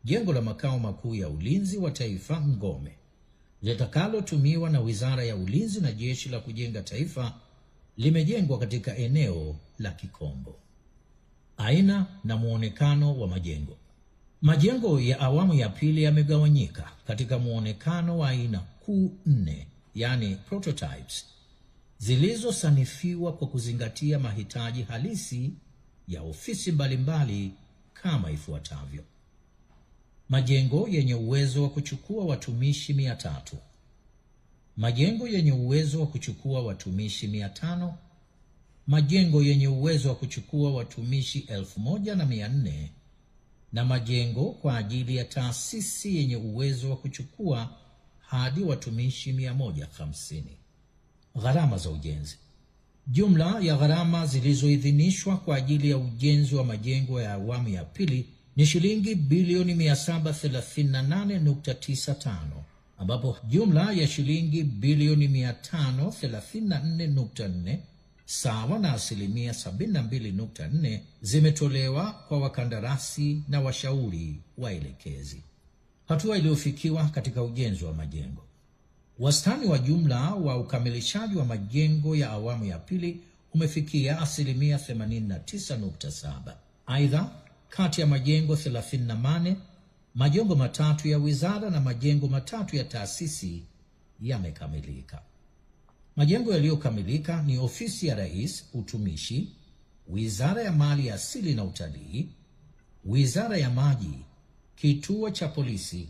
jengo la makao makuu ya ulinzi wa taifa Ngome, litakalotumiwa na Wizara ya Ulinzi na Jeshi la Kujenga Taifa, limejengwa katika eneo la Kikombo. Aina na muonekano wa majengo. Majengo ya awamu ya pili yamegawanyika katika muonekano wa aina kuu 4, yani prototypes, zilizosanifiwa kwa kuzingatia mahitaji halisi ya ofisi mbalimbali kama ifuatavyo. Majengo yenye uwezo wa kuchukua watumishi 300, majengo yenye uwezo wa kuchukua watumishi 500, majengo yenye uwezo wa kuchukua watumishi 1400 na majengo kwa ajili ya taasisi yenye uwezo wa kuchukua hadi watumishi 150. Gharama za ujenzi. Jumla ya gharama zilizoidhinishwa kwa ajili ya ujenzi wa majengo ya awamu ya pili ni shilingi bilioni 738.95, ambapo jumla ya shilingi bilioni 534.4 sawa na asilimia 72.4 zimetolewa kwa wakandarasi na washauri waelekezi. Hatua iliyofikiwa katika ujenzi wa majengo. Wastani wa jumla wa ukamilishaji wa majengo ya awamu ya pili umefikia asilimia 89.7. Aidha, kati ya majengo 38, majengo 3 ya wizara na majengo 3 ya taasisi yamekamilika. Majengo yaliyokamilika ni ofisi ya Rais, utumishi, Wizara ya Mali Asili na Utalii, Wizara ya Maji, kituo cha polisi,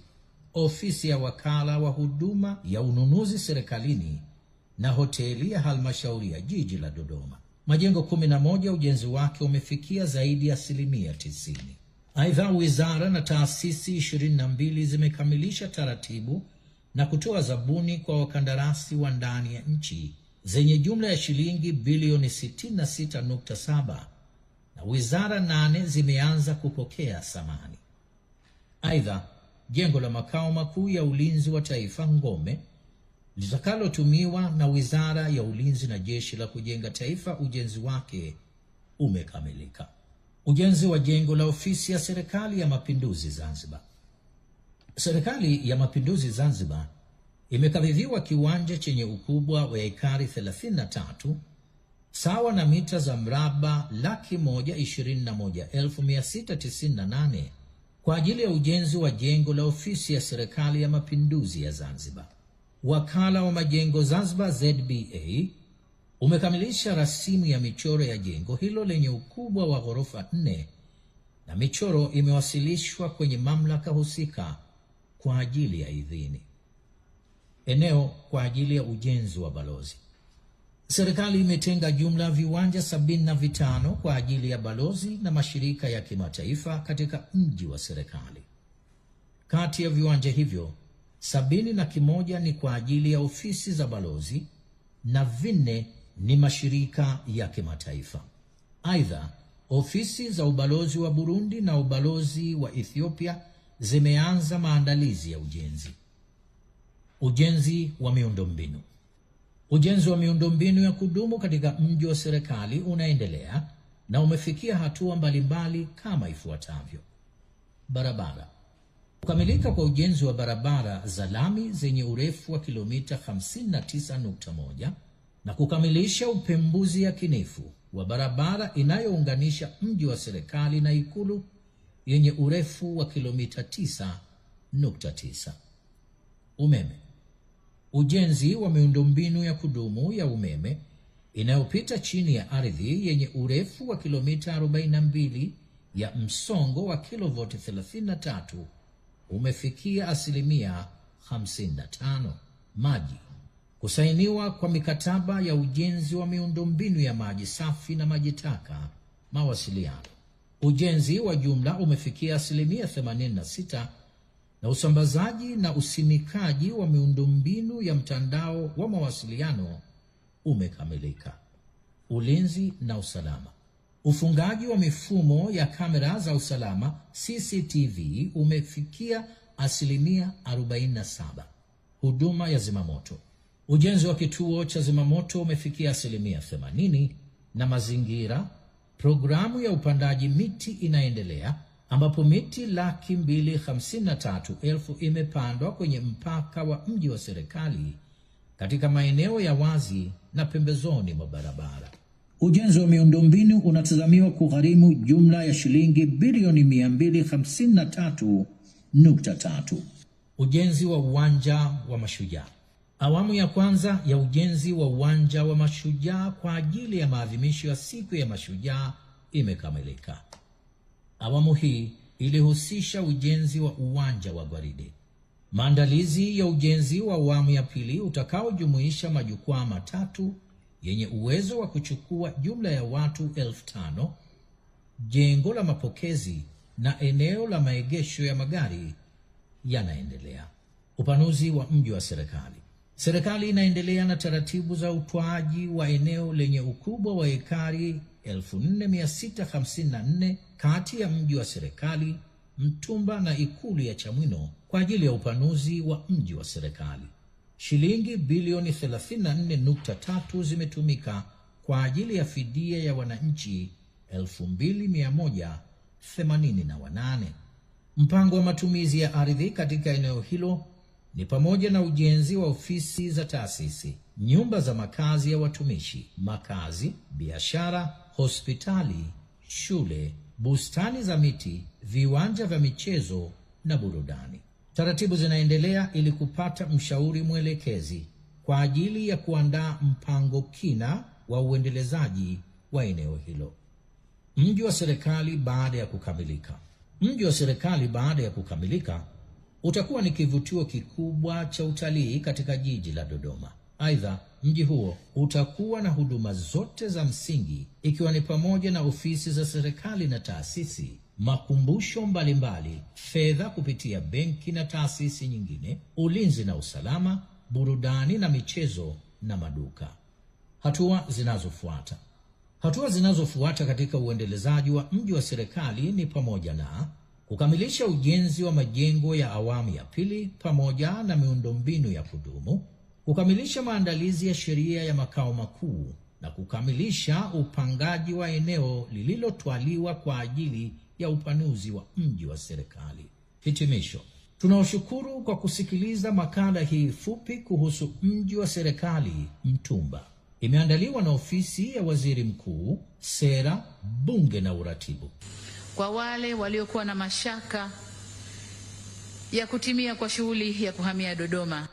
ofisi ya wakala wa huduma ya ununuzi serikalini na hoteli ya halmashauri ya jiji la Dodoma. Majengo 11 ujenzi wake umefikia zaidi ya asilimia 90. Aidha, wizara na taasisi 22 zimekamilisha taratibu na kutoa zabuni kwa wakandarasi wa ndani ya nchi zenye jumla ya shilingi bilioni 66.7 na wizara 8 zimeanza kupokea samani. Aidha, jengo la makao makuu ya ulinzi wa taifa Ngome, litakalotumiwa na Wizara ya Ulinzi na Jeshi la Kujenga Taifa, ujenzi wake umekamilika. Ujenzi wa jengo la ofisi ya Serikali ya Mapinduzi Zanzibar. Serikali ya Mapinduzi Zanzibar imekabidhiwa kiwanja chenye ukubwa wa ekari 33 sawa na mita za mraba 121,698 kwa ajili ya ujenzi wa jengo la ofisi ya Serikali ya Mapinduzi ya Zanzibar. Wakala wa Majengo Zanzibar ZBA umekamilisha rasimu ya michoro ya jengo hilo lenye ukubwa wa ghorofa 4 na michoro imewasilishwa kwenye mamlaka husika kwa ajili ya idhini. Eneo kwa ajili ya ujenzi wa balozi. Serikali imetenga jumla ya viwanja 75 kwa ajili ya balozi na mashirika ya kimataifa katika mji wa serikali. Kati ya viwanja hivyo, 71 ni kwa ajili ya ofisi za balozi na 4 ni mashirika ya kimataifa. Aidha, ofisi za ubalozi wa Burundi na ubalozi wa Ethiopia zimeanza maandalizi ya ujenzi. Ujenzi wa miundombinu. Ujenzi wa miundombinu ya kudumu katika mji wa serikali unaendelea na umefikia hatua mbalimbali kama ifuatavyo. Barabara. Kukamilika kwa ujenzi wa barabara za lami zenye urefu wa kilomita 59.1 na kukamilisha upembuzi yakinifu wa barabara inayounganisha mji wa serikali na Ikulu yenye urefu wa kilomita 9.9. Umeme. Ujenzi wa miundombinu ya kudumu ya umeme inayopita chini ya ardhi yenye urefu wa kilomita 42 ya msongo wa kilovoti 33 umefikia asilimia 55. Maji. Kusainiwa kwa mikataba ya ujenzi wa miundombinu ya maji safi na maji taka. Mawasiliano. Ujenzi wa jumla umefikia asilimia 86 na usambazaji na usimikaji wa miundombinu ya mtandao wa mawasiliano umekamilika. Ulinzi na usalama. Ufungaji wa mifumo ya kamera za usalama CCTV umefikia asilimia 47. Huduma ya zimamoto. Ujenzi wa kituo cha zimamoto umefikia asilimia 80 na mazingira. Programu ya upandaji miti inaendelea ambapo miti 253,000 imepandwa kwenye mpaka wa mji wa serikali katika maeneo ya wazi na pembezoni mwa barabara. Ujenzi wa miundombinu unatazamiwa kugharimu jumla ya shilingi bilioni 253.3. Ujenzi wa uwanja wa Mashujaa. Awamu ya kwanza ya ujenzi wa uwanja wa Mashujaa kwa ajili ya maadhimisho ya siku ya Mashujaa imekamilika. Awamu hii ilihusisha ujenzi wa uwanja wa gwaride. Maandalizi ya ujenzi wa awamu ya pili utakaojumuisha majukwaa matatu yenye uwezo wa kuchukua jumla ya watu 5,000, jengo la mapokezi na eneo la maegesho ya magari yanaendelea. Upanuzi wa mji wa serikali. Serikali inaendelea na taratibu za utwaji wa eneo lenye ukubwa wa ekari 4,654 kati ya mji wa serikali, Mtumba na Ikulu ya Chamwino kwa ajili ya upanuzi wa mji wa serikali. Shilingi bilioni 34.3 zimetumika kwa ajili ya fidia ya wananchi 2,188. Mpango wa matumizi ya ardhi katika eneo hilo ni pamoja na ujenzi wa ofisi za taasisi, nyumba za makazi ya watumishi, makazi, biashara, hospitali, shule, bustani za miti, viwanja vya michezo na burudani. Taratibu zinaendelea ili kupata mshauri mwelekezi kwa ajili ya kuandaa mpango kina wa uendelezaji wa eneo hilo. Mji wa serikali baada ya kukamilika. Mji wa serikali baada ya kukamilika utakuwa ni kivutio kikubwa cha utalii katika jiji la Dodoma. Aidha, mji huo utakuwa na huduma zote za msingi ikiwa ni pamoja na ofisi za serikali na taasisi, makumbusho mbalimbali, fedha kupitia benki na taasisi nyingine, ulinzi na usalama, burudani na michezo na maduka. Hatua zinazofuata katika uendelezaji wa mji wa serikali ni pamoja na kukamilisha ujenzi wa majengo ya awamu ya pili pamoja na miundombinu ya kudumu, kukamilisha maandalizi ya sheria ya makao makuu na kukamilisha upangaji wa eneo lililotwaliwa kwa ajili ya upanuzi wa mji wa serikali. Hitimisho. Tunawashukuru kwa kusikiliza makala hii fupi kuhusu mji wa serikali Mtumba. Imeandaliwa na ofisi ya Waziri Mkuu, Sera, Bunge na Uratibu. Kwa wale waliokuwa na mashaka ya kutimia kwa shughuli ya kuhamia Dodoma,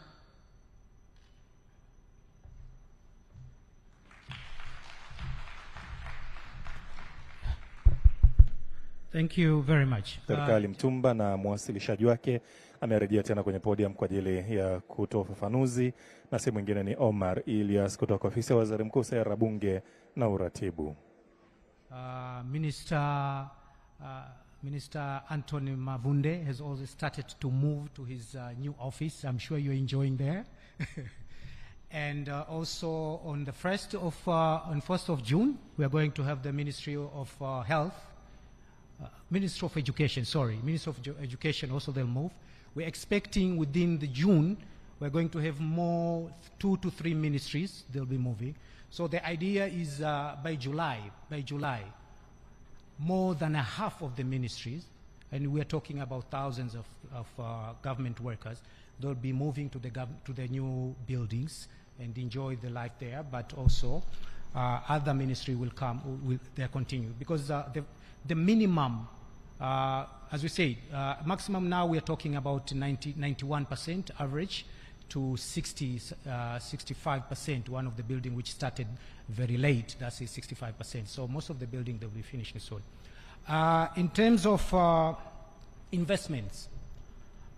Thank you very much. Serikali Mtumba na mwasilishaji wake amerejea tena kwenye podium kwa ajili ya kutoa ufafanuzi, na si mwingine ni Omar Ilyas kutoka ofisi ya Waziri Mkuu, Sera, Bunge na Uratibu. Minister Anthony Mavunde has also started to move to his new office. I'm sure you're enjoying there. And also on the 1st of June, we are going to have the Ministry of Ministry of Education also they'll move. We're expecting within the June, we're going to have more 2 to 3 ministries, they'll be moving. So the idea is by July, more than a half of the ministries, and we are talking about thousands of government workers, they'll be moving to the new buildings and enjoy the life there, but also other ministry will come, they'll continue. Because the minimum, as we said, maximum now we are talking about 91% average to 65%, one of the building which started very late, that's 65%. So most of the building they'll be finishing soon. In terms of investments,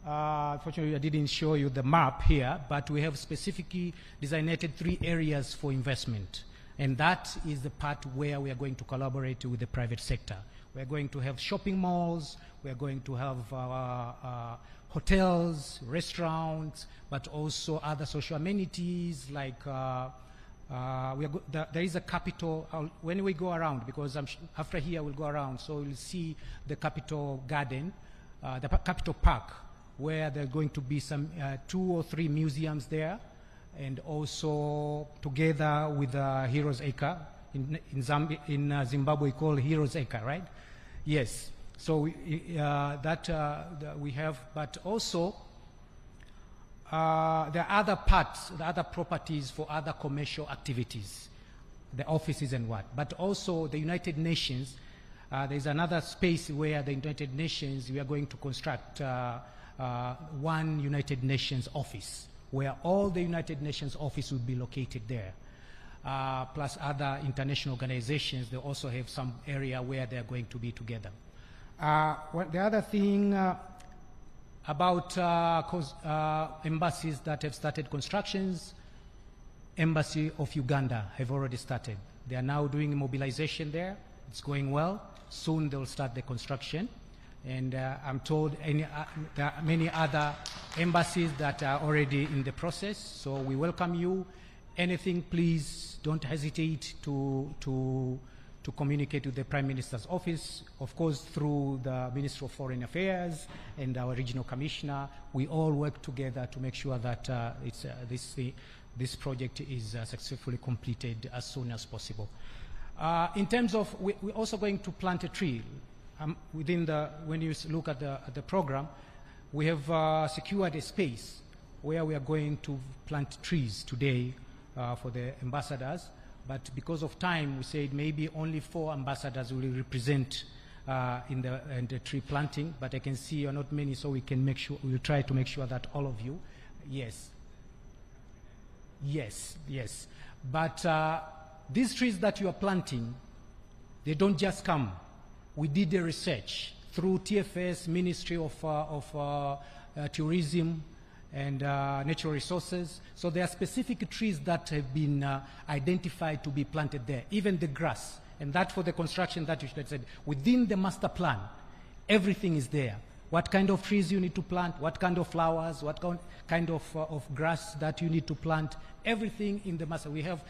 unfortunately I didn't show you the map here, but we have specifically designated 3 areas for investment. And that is the part where we are going to collaborate with the private sector. We are going to have shopping malls, we are going to have hotels, restaurants, but also other social amenities like there is a Capitol. When we go around, because after here we'll go around, so we'll see the Capitol Garden, the Capitol Park, where there are going to be some 2 or 3 museums there, and also together with Heroes Acre. In Zimbabwe, we call Heroes Acre, right? Yes. So we have, but also there are other parts, the other properties for other commercial activities, the offices and what. But also the United Nations, there's another space where the United Nations, we are going to construct one United Nations office, where all the United Nations office will be located there. Plus other international organizations, they also have some area where they're going to be together. The other thing about embassies that have started constructions, Embassy of Uganda have already started. They are now doing mobilization there. It's going well. Soon they'll start the construction. And I'm told there are many other embassies that are already in the process. So we welcome you. Anything, please don't hesitate to communicate with the Prime Minister's office, of course, through the Ministry of Foreign Affairs and our regional commissioner. We all work together to make sure that this project is successfully completed as soon as possible. In terms of, we're also going to plant a tree. When you look at the program, we have secured a space where we are going to plant trees today for the ambassadors. But because of time, we said maybe only 4 ambassadors will represent in the tree planting. But I can see you're not many, so we can make sure, we'll try to make sure that all of you, yes. But these trees that you are planting, they don't just come. We did the research through TFS, Ministry of Tourism and Natural Resources. So there are specific trees that have been identified to be planted there, even the grass. And that for the construction that you said, within the master plan, everything is there. What kind of trees you need to plant, what kind of flowers, what kind of grass that you need to plant, everything in the master. We have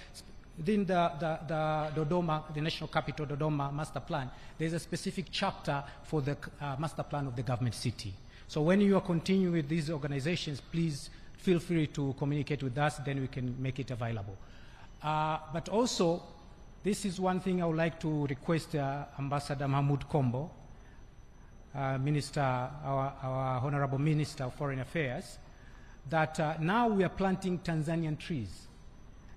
within the Dodoma, the National Capital Dodoma master plan, there's a specific chapter for the master plan of the government city. So when you are continuing with these organizations, please feel free to communicate with us, then we can make it available. But also, this is one thing I would like to request Ambassador Mahmoud Kombo, Minister, our Honorable Minister of Foreign Affairs, that now we are planting Tanzanian trees.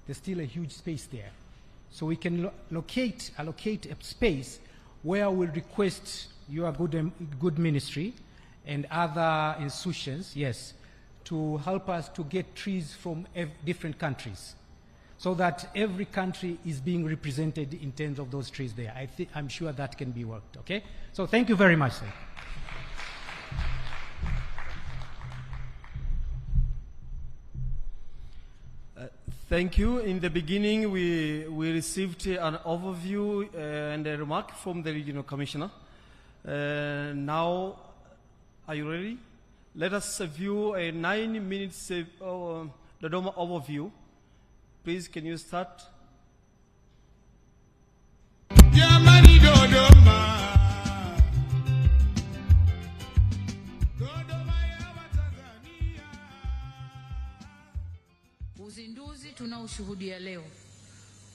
There's still a huge space there. So we can allocate a space where we'll request your good ministry and other institutions, yes, to help us to get trees from different countries, so that every country is being represented in terms of those trees there. I'm sure that can be worked, okay? So thank you very much, sir. Thank you. In the beginning, we received an overview and a remark from the Regional Commissioner. Now, are you ready? Let us view a 9 minutes Dodoma overview. Please, can you start? Jamani Dodoma. Uzinduzi tunaoshuhudia leo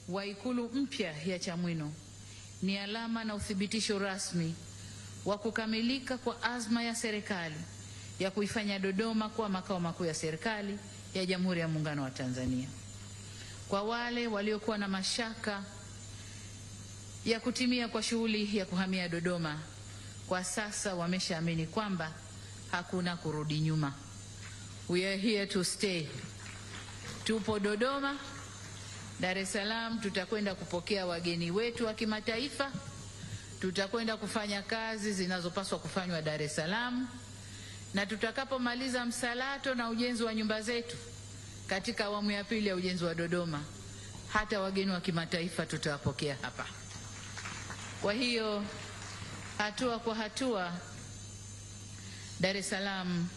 wa ikulu mpya ya Chamwino ni alama na uthibitisho rasmi wa kukamilika kwa azma ya serikali ya kuifanya Dodoma kuwa makao makuu ya serikali ya Jamhuri ya Muungano wa Tanzania. Kwa wale waliokuwa na mashaka ya kutimia kwa shughuli ya kuhamia Dodoma, kwa sasa wameshaamini kwamba hakuna kurudi nyuma. We are here to stay. Tupo Dodoma. Dar es Salaam tutakwenda kupokea wageni wetu wa kimataifa. Tutakwenda kufanya kazi zinazopaswa kufanywa Dar es Salaam, na tutakapomaliza msalato na ujenzi wa nyumba zetu katika awamu ya pili ya ujenzi wa Dodoma, hata wageni wa kimataifa tutawapokea hapa. Kwa hiyo hatua kwa hatua Dar es Salaam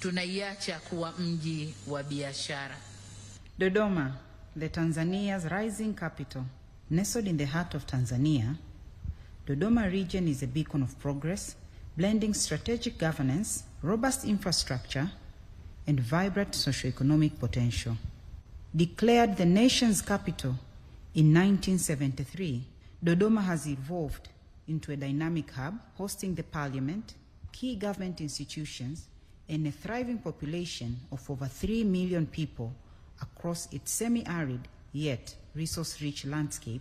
tunaiacha kuwa mji wa biashara. Dodoma, the Tanzania's rising capital, nestled in the heart of Tanzania, Dodoma region is a beacon of progress, blending strategic governance, robust infrastructure, and vibrant socio-economic potential. Declared the nation's capital in 1973, Dodoma has evolved into a dynamic hub, hosting the parliament, key government institutions, and a thriving population of over 3 million people across its semi-arid yet resource-rich landscape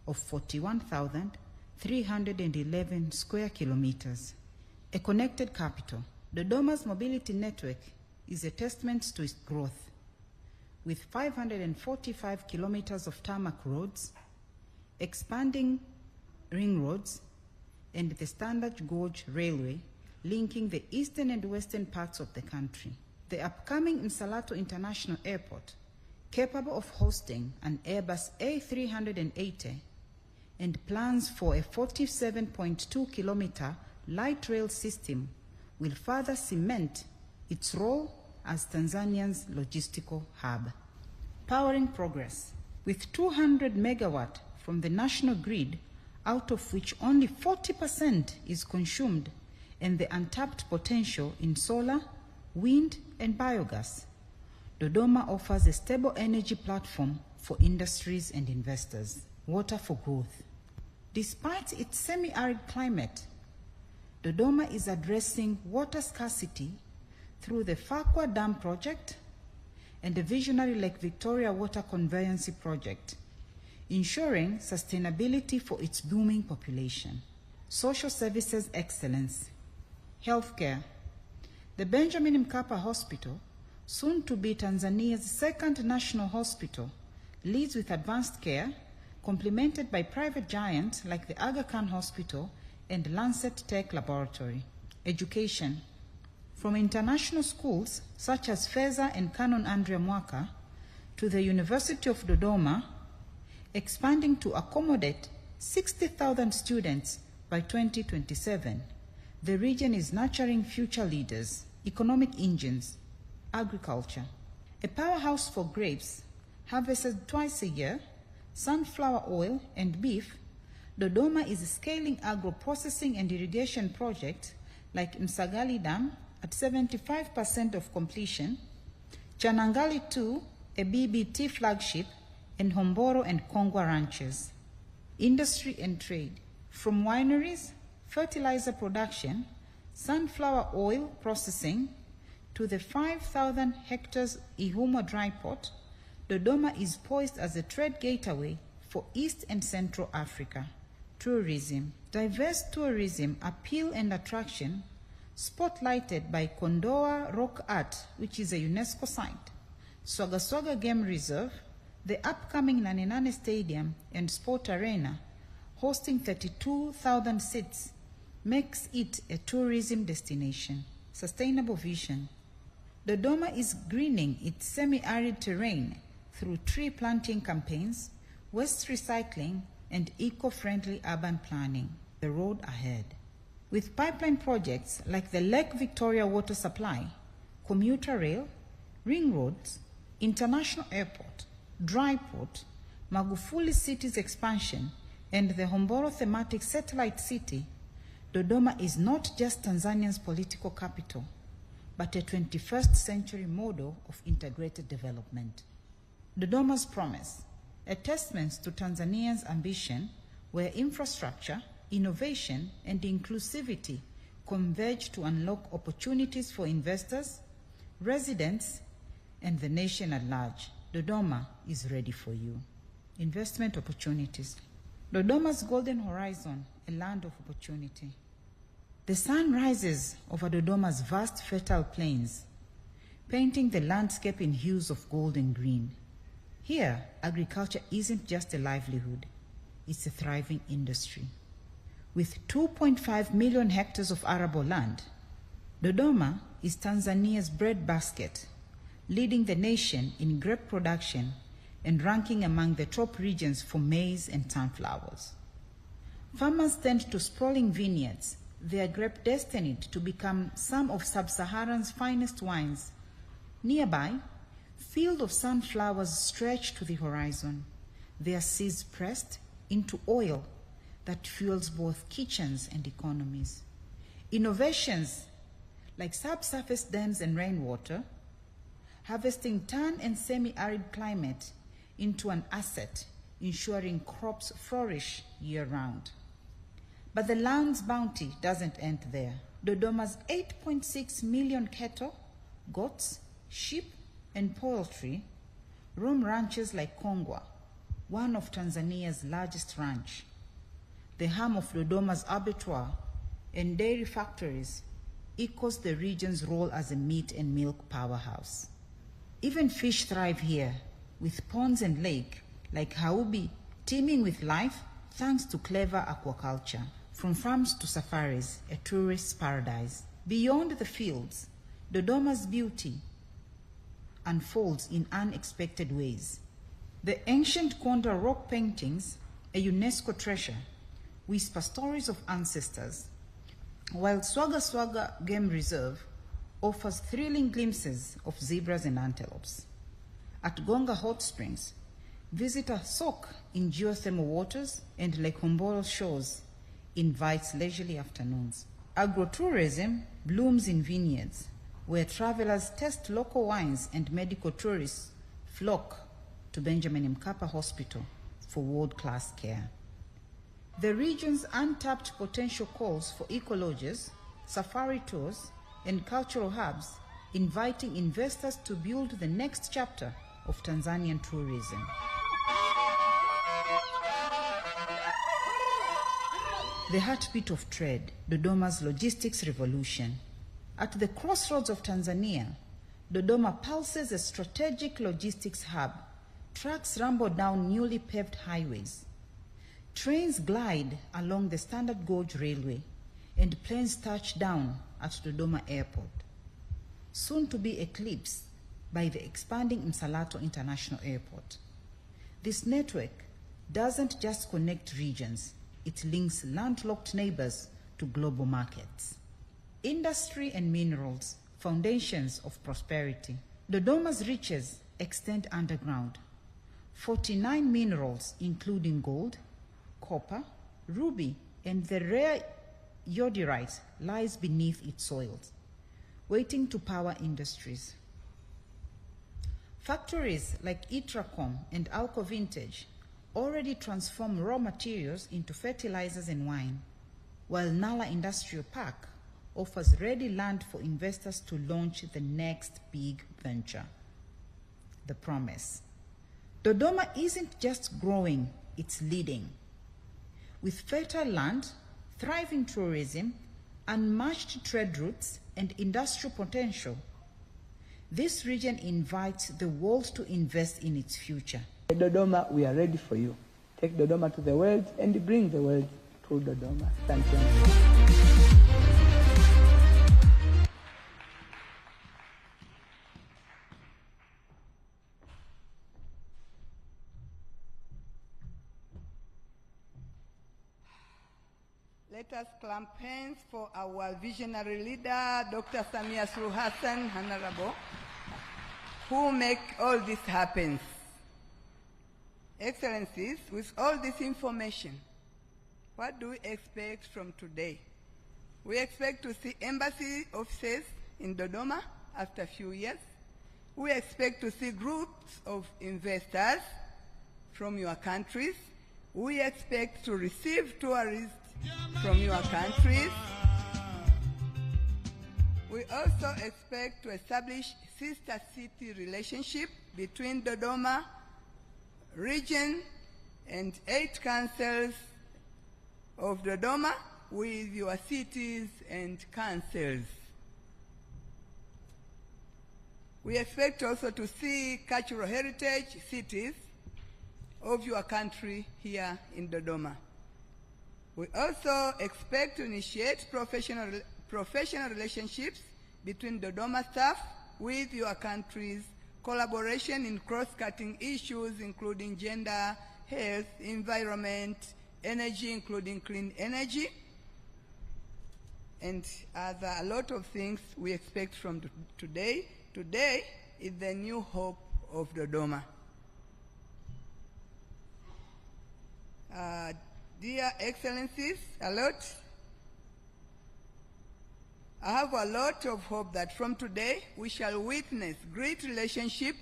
of 41,311 square kilometers. A connected capital, Dodoma's mobility network is a testament to its growth, with 545 kilometers of tarmac roads, expanding ring roads, and the Standard Gauge Railway linking the eastern and western parts of the country. The upcoming Nsalato International Airport, capable of hosting an Airbus A380, and plans for a 47.2-kilometer light rail system will further cement its role as Tanzania's logistical hub. Powering progress, with 200 megawatt from the national grid, out of which only 40% is consumed, and the untapped potential in solar, wind, and biogas, Dodoma offers a stable energy platform for industries and investors. Water for growth. Despite its semi-arid climate, Dodoma is addressing water scarcity through the Fakwa Dam project and the visionary Lake Victoria water conveyancy project, ensuring sustainability for its booming population. Social services excellence. Healthcare. The Benjamin Mkapa Hospital, soon to be Tanzania's second national hospital, leads with advanced care, complemented by private giants like the Aga Khan Hospital and Lancet Tech Laboratory. Education. From international schools such as Feza and Canon Andrea Mwaka to the University of Dodoma, expanding to accommodate 60,000 students by 2027, the region is nurturing future leaders, economic engines, agriculture. A powerhouse for grapes, harvested twice a year, sunflower oil, and beef, Dodoma is scaling agro-processing and irrigation projects like Msagali Dam at 75% of completion, Chanangali 2, a BBT flagship, and Homboro and Kongwa ranches. Industry and trade. From wineries, fertilizer production, sunflower oil processing, to the 5,000 hectares Ihumo dry port, Dodoma is poised as a trade gateway for East and Central Africa. Tourism. Diverse tourism appeal and attraction, spotlighted by Kondoa Rock Art, which is a UNESCO site, Swaga Swaga Game Reserve, the upcoming Naninane Stadium and Sport Arena, hosting 32,000 seats, makes it a tourism destination. Sustainable vision. Dodoma is greening its semi-arid terrain through tree planting campaigns, waste recycling, and eco-friendly urban planning. The road ahead. With pipeline projects like the Lake Victoria water supply, commuter rail, ring roads, international airport, dry port, Magufuli city's expansion, and the Homboro thematic satellite city, Dodoma is not just Tanzania's political capital, but a 21st century model of integrated development. Dodoma's promise, a testament to Tanzania's ambition, where infrastructure, innovation, and inclusivity converge to unlock opportunities for investors, residents, and the nation at large. Dodoma is ready for you. Investment opportunities. Dodoma's golden horizon, a land of opportunity. The sun rises over Dodoma's vast fertile plains, painting the landscape in hues of gold and green. Here, agriculture isn't just a livelihood, it's a thriving industry. With 2.5 million hectares of arable land, Dodoma is Tanzania's breadbasket, leading the nation in grape production and ranking among the top regions for maize and sunflowers. Farmers tend to sprawling vineyards, their grape destined to become some of Sub-Saharan's finest wines. Nearby, fields of sunflowers stretch to the horizon, their seeds pressed into oil that fuels both kitchens and economies. Innovations like subsurface dams and rainwater, harvesting tan and semi-arid climate into an asset, ensuring crops flourish year-round. But the land's bounty doesn't end there. Dodoma's 8.6 million cattle, goats, sheep, and poultry roam ranches like Kongwa, one of Tanzania's largest ranch. The hum of Dodoma's abattoir and dairy factories echoes the region's role as a meat and milk powerhouse. Even fish thrive here, with ponds and lakes like Haubi teeming with life thanks to clever aquaculture. From farms to safaris, a tourist's paradise. Beyond the fields, Dodoma's beauty unfolds in unexpected ways. The ancient Konda rock paintings, a UNESCO treasure, whisper stories of ancestors, while Swaga Swaga Game Reserve offers thrilling glimpses of zebras and antelopes. At Gonga Hot Springs, visitors soak in geothermal waters, and Lake Hombolo shores invites leisurely afternoons. Agrotourism blooms in vineyards, where travelers taste local wines and medical tourists flock to Benjamin Mkapa Hospital for world-class care. The region's untapped potential calls for eco-lodges, safari tours, and cultural hubs, inviting investors to build the next chapter of Tanzanian tourism. The heartbeat of trade, Dodoma's logistics revolution. At the crossroads of Tanzania, Dodoma pulses a strategic logistics hub. Trucks rumble down newly paved highways. Trains glide along the Standard Gauge Railway, and planes touch down at Dodoma Airport, soon to be eclipsed by the expanding Msalato International Airport. This network doesn't just connect regions, it links landlocked neighbors to global markets. Industry and minerals, foundations of prosperity. Dodoma's riches extend underground. 49 minerals, including gold, copper, ruby, and the rare iodorite, lies beneath its soils, waiting to power industries. Factories like Itracom and Alco Vintage already transform raw materials into fertilizers and wine, while Nala Industrial Park offers ready land for investors to launch the next big venture. The promise. Dodoma isn't just growing, it's leading. With fertile land, thriving tourism, unmatched trade routes, and industrial potential, this region invites the world to invest in its future. Dodoma, we are ready for you. Take Dodoma to the world and bring the world to Dodoma. Thank you. Let us clap hands for our visionary leader, Dr. Samia Suluhu Hassan, Honorable, who make all this happen. Excellencies, with all this information, what do we expect from today? We expect to see embassy offices in Dodoma after a few years. We expect to see groups of investors from your countries. We expect to receive tourists from your countries. We also expect to establish sister city relationship between Dodoma region and 8 councils of Dodoma with your cities and councils. We expect also to see cultural heritage cities of your country here in Dodoma. We also expect to initiate professional relationships between Dodoma staff with your country's collaboration in cross-cutting issues including gender, health, environment, energy, including clean energy, and a lot of things we expect from today. Today is the new hope of Dodoma. Dear Excellencies, I have a lot of hope that from today we shall witness great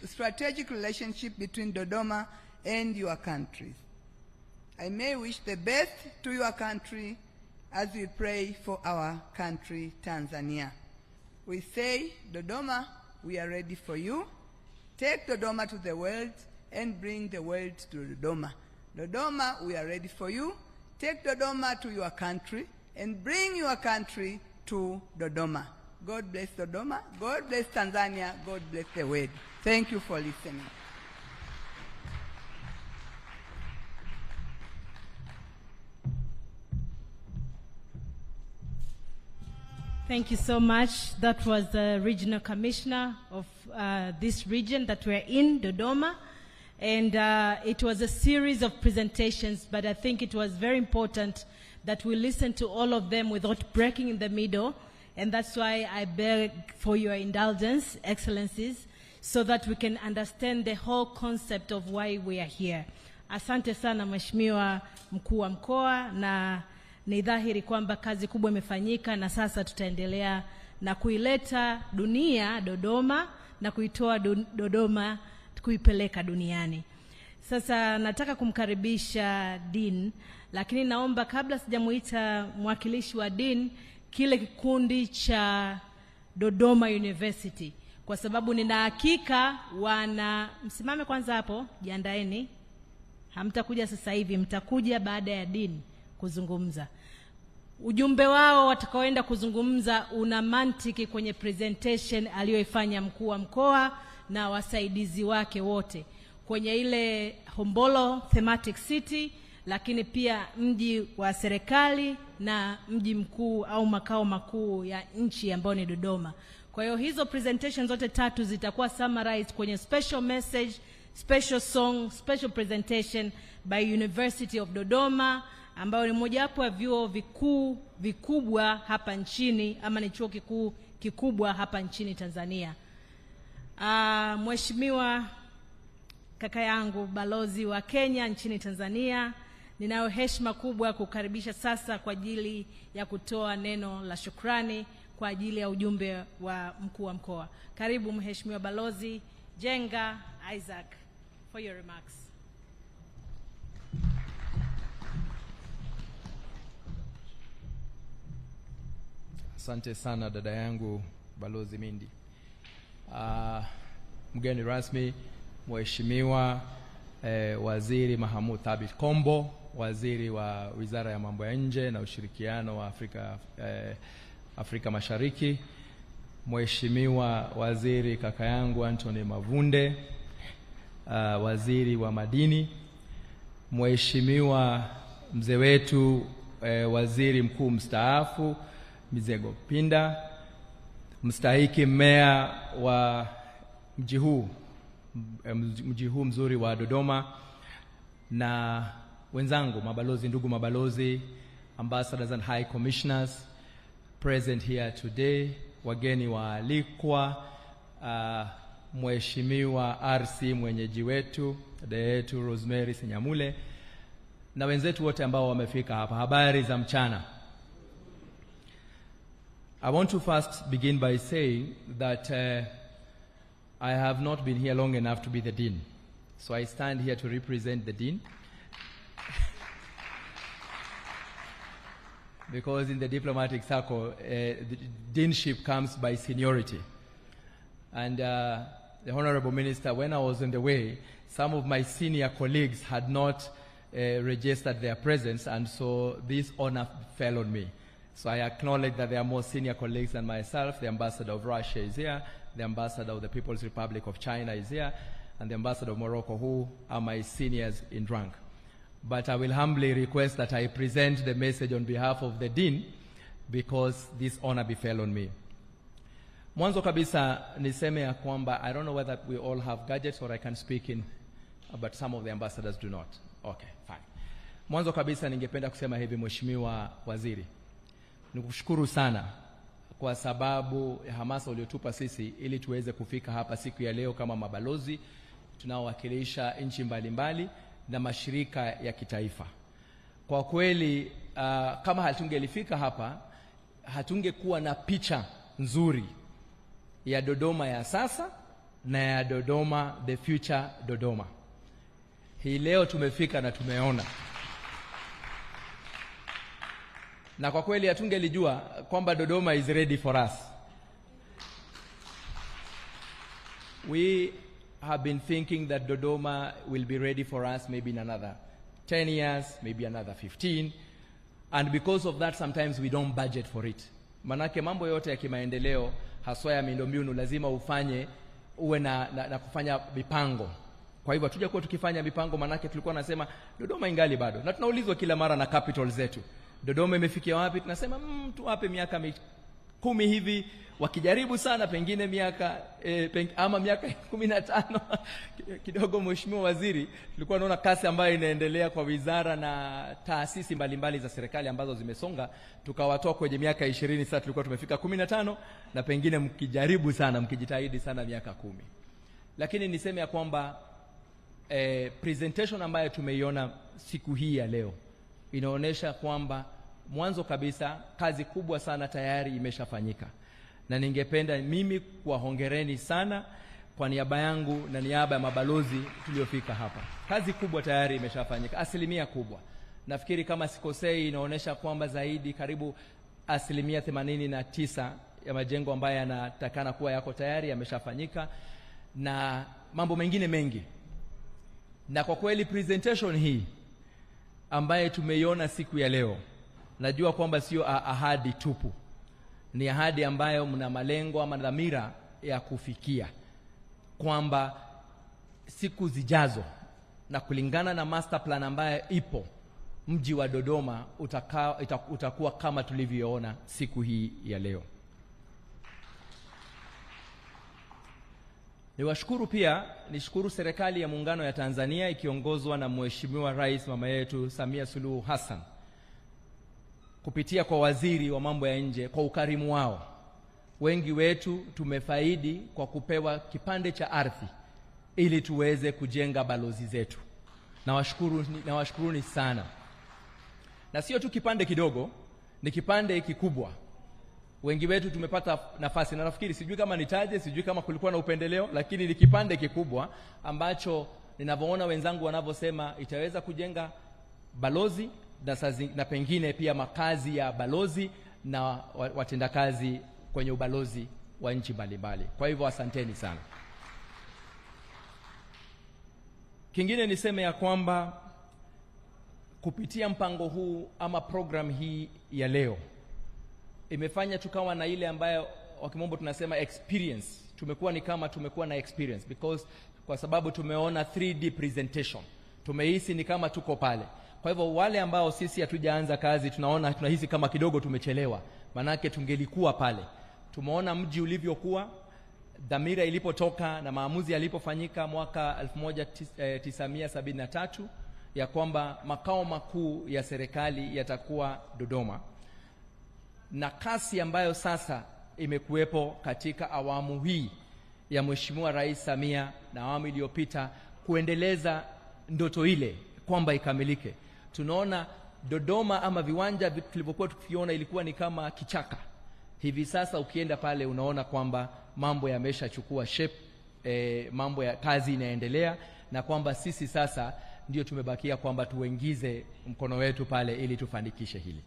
strategic relationship between Dodoma and your countries. I may wish the best to your country as we pray for our country, Tanzania. We say, Dodoma, we are ready for you. Take Dodoma to the world and bring the world to Dodoma. Dodoma, we are ready for you. Take Dodoma to your country and bring your country to Dodoma. God bless Dodoma. God bless Tanzania. God bless the world. Thank you for listening. Thank you so much. That was the regional commissioner of this region that we're in, Dodoma. And it was a series of presentations, but I think it was very important that we listen to all of them without breaking in the middle. And that's why I beg for your indulgence, Excellencies, so that we can understand the whole concept of why we are here. Asante sana Mheshimiwa Mkuu wa Mkoa, na ni dhahiri kwamba kazi kubwa imefanyika, na sasa tutaendelea na kuileta dunia Dodoma na kuitoa Dodoma kuipeleka duniani. Sasa nataka kumkaribisha Dean, lakini naomba kabla sijamuita mwakilishi wa Dean, kile kikundi cha Dodoma University, kwa sababu nina hakika msimame kwanza hapo, jiandaeni. Hamtakuja sasa hivi, mtakuja baada ya Dean kuzungumza. Ujumbe wao watakaoenda kuzungumza una mantiki kwenye presentation aliyoifanya mkuu wa mkoa na wasaidizi wake wote kwenye ile Hombolo thematic city, lakini pia mji wa serikali na mji mkuu au makao makuu ya nchi ambao ni Dodoma. Kwa hiyo hizo presentations zote tatu zitakuwa summarized kwenye special message, special song, special presentation by University of Dodoma, ambao ni mojawapo ya vyuo vikubwa hapa nchini, ama ni chuo kikubwa hapa nchini Tanzania. Mheshimiwa kaka yangu balozi wa Kenya nchini Tanzania, ninayo heshima kubwa kukaribisha sasa kwa ajili ya kutoa neno la shukrani kwa ajili ya ujumbe wa mkuu wa mkoa. Karibu Mheshimiwa Balozi Jenga Isaac for your remarks. Asante sana dada yangu Balozi Mindi. Mgeni rasmi Mheshimiwa Waziri Mahmud Thabit Kombo, Waziri wa Wizara ya Mambo ya Nje na Ushirikiano wa Afrika Mashariki, Mheshimiwa Waziri kaka yangu Anthony Mavunde, Waziri wa Madini, Mheshimiwa mzee wetu Waziri Mkuu mstaafu Mizego Pinda, mstahiki meya wa mji huu mzuri wa Dodoma, na wenzangu mabalozi, ndugu mabalozi, ambassadors and high commissioners present here today, wageni waalikwa, Mheshimiwa RC mwenyeji wetu, dada yetu Rosemary Senyamule, na wenzetu wote ambao wamefika hapa. Habari za mchana. I want to first begin by saying that I have not been here long enough to be the dean. So I stand here to represent the dean. because in the diplomatic circle, the deanship comes by seniority. And the Honorable Minister, when I was on the way, some of my senior colleagues had not registered their presence, and so this honor fell on me. So I acknowledge that there are more senior colleagues than myself. The Ambassador of Russia is here, the Ambassador of the People's Republic of China is here, and the Ambassador of Morocco, who are my seniors in rank. But I will humbly request that I present the message on behalf of the Dean, because this honor befell on me. Mwanzo kabisa niseme ya kwamba, I don't know whether we all have gadgets or I can speak in, but some of the ambassadors do not. Okay, fine. Mwanzo kabisa ningependa kusema hivi, Mheshimiwa Waziri, nikushukuru sana kwa sababu ya hamasa uliotupa sisi ili tuweze kufika hapa siku ya leo kama mabalozi tunaowakilisha nchi mbalimbali na mashirika ya kitaifa. Kwa kweli kama hatungelifika hapa, hatungekuwa na picha nzuri ya Dodoma ya sasa na ya Dodoma, the future Dodoma. Hii leo tumefika na tumeona. Na kwa kweli hatungelijua kwamba Dodoma is ready for us. We have been thinking that Dodoma will be ready for us maybe in another 10 years, maybe another 15. And because of that, sometimes we don't budget for it. Manake mambo yote ya kimaendeleo, haswa ya miundombinu, lazima ufanye uwe na kufanya mipango. Kwa hivyo tuje kwa tukifanya mipango, manake tulikuwa nasema Dodoma ingali bado. Na tunaulizwa kila mara na capital zetu, Dodoma imefikia wapi? Tunasema tuwape miaka 10 hivi, wakijaribu sana pengine miaka ama miaka 15 kidogo. Mheshimiwa Waziri, tulikuwa tunaona kasi ambayo inaendelea kwa wizara na taasisi mbalimbali za serikali ambazo zimesonga, tukawatoa kwenye miaka 20, sasa tulikuwa tumefika 15, na pengine mkijaribu sana, mkijitahidi sana miaka 10. Lakini niseme ya kwamba presentation ambayo tumeiona siku hii ya leo inaonesha kwamba mwanzo kabisa kazi kubwa sana tayari imeshafanyika, na ningependa mimi kuwahongereni sana kwa niaba yangu na niaba ya mabalozi tuliofika hapa. Kazi kubwa tayari imeshafanyika, asilimia kubwa. Nafikiri kama sikosei, inaonesha kwamba zaidi karibu asilimia 89 ya majengo ambayo yanatakana kuwa yako tayari yameshafanyika, na mambo mengine mengi. Na kwa kweli presentation hii ambaye tumeiona siku ya leo, najua kwamba sio ahadi tupu. Ni ahadi ambayo mna malengo ama dhamira ya kufikia, kwamba siku zijazo na kulingana na master plan ambayo ipo, mji wa Dodoma utakuwa kama tulivyoona siku hii ya leo. Niwashukuru pia, nishukuru serikali ya Muungano ya Tanzania ikiongozwa na Mheshimiwa Rais mama yetu Samia Suluhu Hassan, kupitia kwa waziri wa mambo ya nje, kwa ukarimu wao. Wengi wetu tumefaidi kwa kupewa kipande cha ardhi ili tuweze kujenga balozi zetu. Nawashukuruni sana. Na sio tu kipande kidogo, ni kipande kikubwa. Wengi wetu tumepata nafasi, na nafikiri sijui kama nitaje, sijui kama kulikuwa na upendeleo, lakini ni kipande kikubwa ambacho ninavyoona wenzangu wanavyosema itaweza kujenga balozi na pengine pia makazi ya balozi na watendakazi kwenye ubalozi wa nchi mbalimbali. Kwa hivyo asanteni sana. Kingine niseme ya kwamba kupitia mpango huu ama program hii ya leo imefanya tukawa na ile ambayo kwa kimombo tunasema experience. Tumekuwa na experience kwa sababu tumeona 3D presentation. Tumehisi ni kama tuko pale. Kwa hivyo wale ambao sisi hatujaanza kazi tunahisi kama kidogo tumechelewa, manake tungelikuwa pale. Tumeona mji ulivyokuwa, dhamira ilipotoka na maamuzi yalipofanyika mwaka 1973 ya kwamba makao makuu ya serikali yatakuwa Dodoma, na kasi ambayo sasa imekuwepo katika awamu hii ya Mheshimiwa Rais Samia na awamu iliyopita kuendeleza ndoto ile kwamba ikamilike. Tunaona Dodoma ama viwanja tulivyokuwa tukiona ilikuwa ni kama kichaka. Hivi sasa ukienda pale unaona kwamba mambo yameshachukua shape, mambo ya kazi inaendelea, na kwamba sisi sasa ndio tumebakia kwamba tuingize mkono wetu pale ili tufanikishe hili.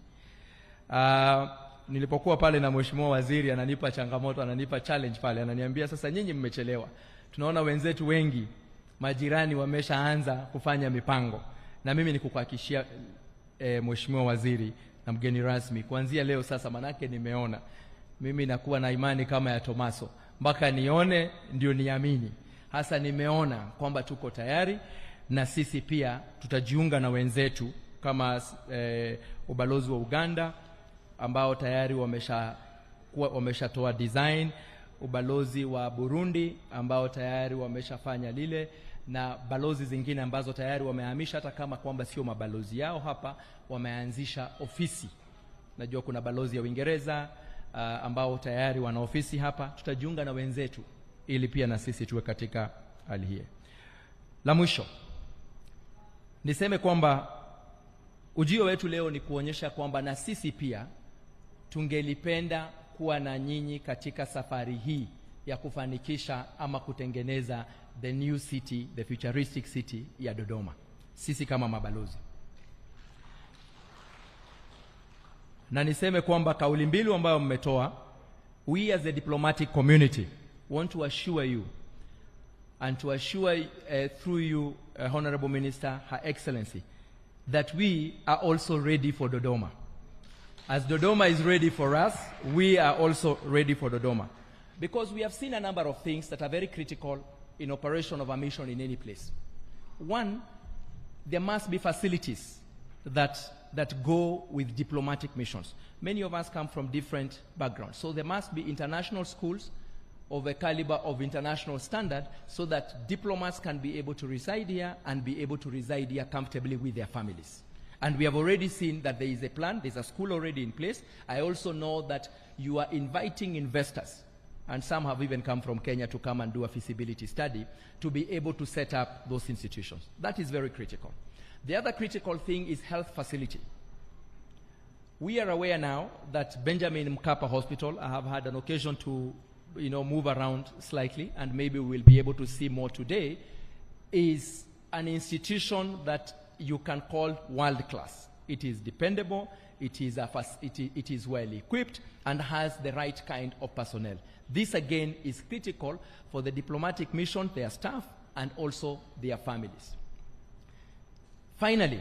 Nilipokuwa pale na mheshimiwa waziri ananipa changamoto, ananipa challenge pale, ananiambia sasa nyinyi mmechelewa. Tunaona wenzetu wengi majirani wameshaanza kufanya mipango. Na mimi nikukuhakikishia mheshimiwa waziri na mgeni rasmi, kuanzia leo sasa, manake nimeona, mimi nakuwa na imani kama ya Tomaso, mpaka nione ndio niamini. Hasa nimeona kwamba tuko tayari, na sisi pia tutajiunga na wenzetu kama ubalozi wa Uganda ambao tayari wameshatoa design, ubalozi wa Burundi ambao tayari wameshafanya lile, na balozi zingine ambazo tayari wamehamisha, hata kama kwamba sio mabalozi yao hapa, wameanzisha ofisi. Najua kuna balozi ya Uingereza ambao tayari wana ofisi hapa. Tutajiunga na wenzetu ili pia na sisi tuwe katika hali hii. La mwisho niseme kwamba ujio wetu leo ni kuonyesha kwamba na sisi pia tungelipenda kuwa na nyinyi katika safari hii ya kufanikisha ama kutengeneza the new city, the futuristic city ya Dodoma. Sisi kama mabalozi. Na niseme kwamba kauli mbiu ambayo mmetoa, we as a diplomatic community want to assure you and to assure through you, Honorable Minister, Her Excellency, that we are also ready for Dodoma. As Dodoma is ready for us, we are also ready for Dodoma. Because we have seen a number of things that are very critical in operation of a mission in any place. One, there must be facilities that go with diplomatic missions. Many of us come from different backgrounds. So there must be international schools of a caliber of international standard so that diplomats can be able to reside here and be able to reside here comfortably with their families. And we have already seen that there is a plan, there's a school already in place. I also know that you are inviting investors, and some have even come from Kenya to come and do a feasibility study to be able to set up those institutions. That is very critical. The other critical thing is health facility. We are aware now that Benjamin Mkapa Hospital, I have had an occasion to move around slightly, and maybe we'll be able to see more today, is an institution that you can call world class. It is dependable, it is well equipped, and has the right kind of personnel. This again is critical for the diplomatic mission, their staff, and also their families. Finally,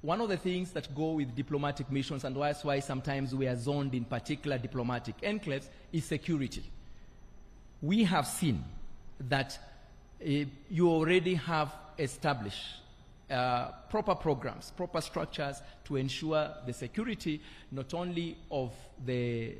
one of the things that go with diplomatic missions, and that's why sometimes we are zoned in particular diplomatic enclaves, is security. We have seen that you already have established proper programs, proper structures to ensure the security not only of the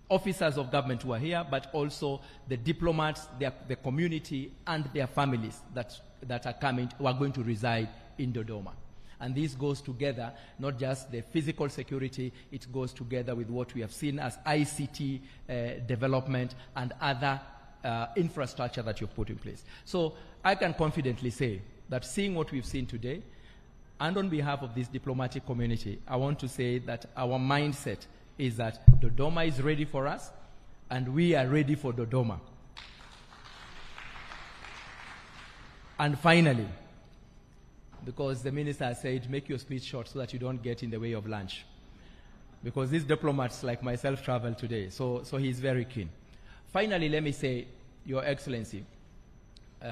officers of government who are here, but also the diplomats, the community, and their families that are coming, who are going to reside in Dodoma. And this goes together, not just the physical security, it goes together with what we have seen as ICT development and other infrastructure that you've put in place. So I can confidently say that seeing what we've seen today, and on behalf of this diplomatic community, I want to say that our mindset is that Dodoma is ready for us, and we are ready for Dodoma. And finally, because the minister said, make your speech short so that you don't get in the way of lunch. Because these diplomats like myself travel today, so he's very keen. Finally, let me say, Your Excellency,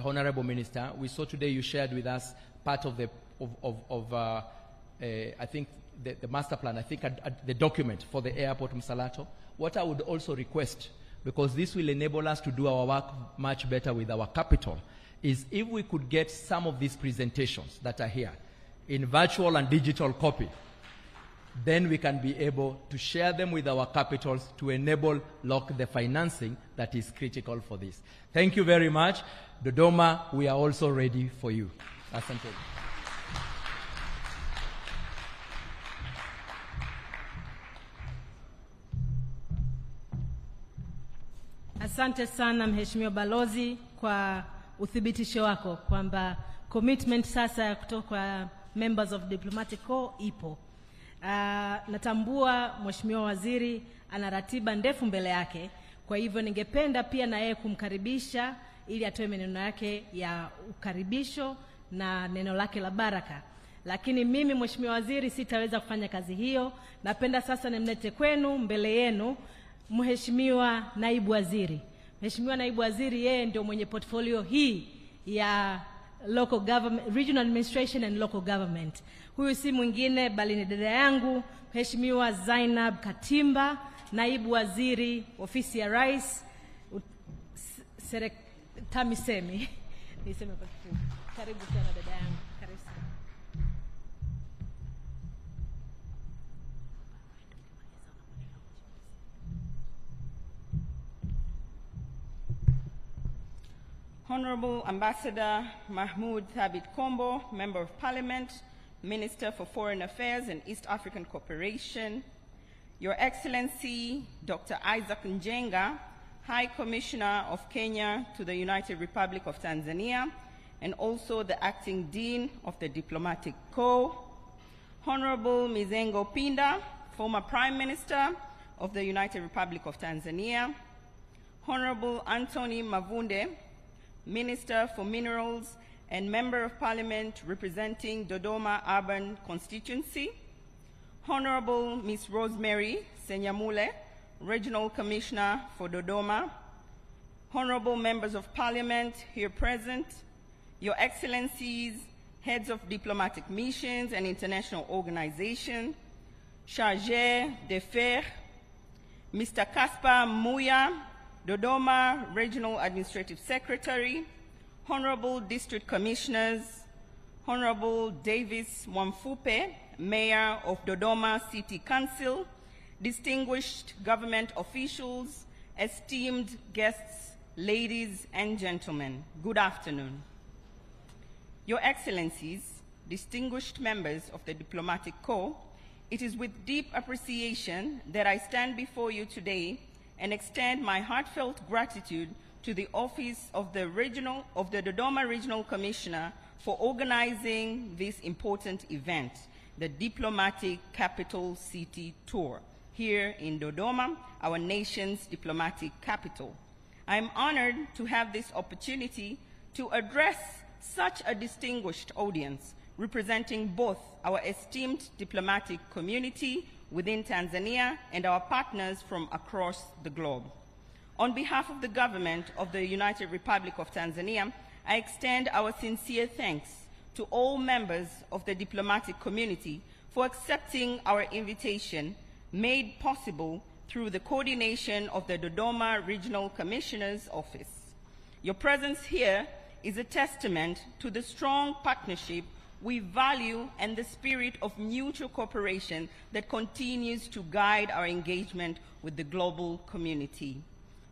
Honorable Minister, we saw today you shared with us part of I think the master plan, I think the document for the airport Msalato. What I would also request, because this will enable us to do our work much better with our capital, is if we could get some of these presentations that are here in virtual and digital copy, then we can be able to share them with our capitals to enable the financing that is critical for this. Thank you very much. Dodoma, we are also ready for you. Asante. Asante sana Mheshimiwa Balozi kwa uthibitisho wako kwamba commitment sasa kutoka kwa members of diplomatic corps ipo. Natambua Mheshimiwa Waziri ana ratiba ndefu mbele yake, kwa hivyo ningependa pia na yeye kumkaribisha ili atoe maneno yake ya ukaribisho na neno lake la baraka. lakini mimi Mheshimiwa Waziri sitaweza kufanya kazi hiyo. Napenda sasa nimlete kwenu mbele yenu Mheshimiwa Naibu Waziri. Mheshimiwa Naibu Waziri yeye ndio mwenye portfolio hii ya local government, regional administration and local government. Huyu si mwingine bali ni dada yangu Mheshimiwa Zainab Katimba, Naibu Waziri Ofisi ya Rais TAMISEMI. Niseme kwa kifupi. Karibu sana dada yangu. Karibu sana. Honorable Ambassador Mahmoud Thabit Kombo, Member of Parliament, Minister for Foreign Affairs and East African Cooperation, Your Excellency Dr. Isaac Njenga, High Commissioner of Kenya to the United Republic of Tanzania, and also the Acting Dean of the Diplomatic Corps, Honorable Mizengo Pinda, former Prime Minister of the United Republic of Tanzania, Honorable Anthony Mavunde, Minister for Minerals and Member of Parliament representing Dodoma Urban Constituency, Honorable Ms. Rosemary Senyamule, Regional Commissioner for Dodoma, Honorable Members of Parliament here present, Your Excellencies, Heads of Diplomatic Missions and International Organizations, Chargé d'Affaires, Mr. Caspar Muya, Dodoma Regional Administrative Secretary, Honorable District Commissioners, Honorable Davis Mwamfupe, Mayor of Dodoma City Council, distinguished government officials, esteemed guests, ladies and gentlemen, good afternoon. Your Excellencies, distinguished members of the Diplomatic Corps, it is with deep appreciation that I stand before you today and extend my heartfelt gratitude to the Office of the Dodoma Regional Commissioner for organizing this important event, the Diplomatic Capital City Tour, here in Dodoma, our nation's diplomatic capital. I am honored to have this opportunity to address such a distinguished audience, representing both our esteemed diplomatic community within Tanzania and our partners from across the globe. On behalf of the government of the United Republic of Tanzania, I extend our sincere thanks to all members of the diplomatic community for accepting our invitation, made possible through the coordination of the Dodoma Regional Commissioner's Office. Your presence here is a testament to the strong partnership we value and the spirit of mutual cooperation that continues to guide our engagement with the global community.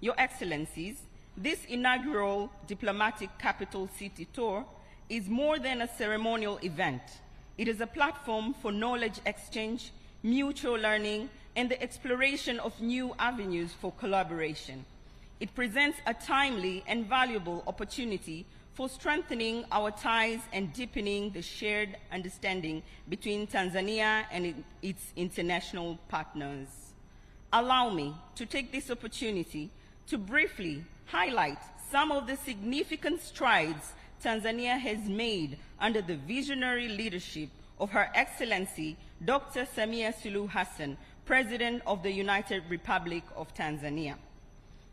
Your Excellencies, this inaugural Diplomatic Capital City Tour is more than a ceremonial event. It is a platform for knowledge exchange, mutual learning, and the exploration of new avenues for collaboration. It presents a timely and valuable opportunity for strengthening our ties and deepening the shared understanding between Tanzania and its international partners. Allow me to take this opportunity to briefly highlight some of the significant strides Tanzania has made under the visionary leadership of Her Excellency Dr. Samia Suluhu Hassan, President of the United Republic of Tanzania.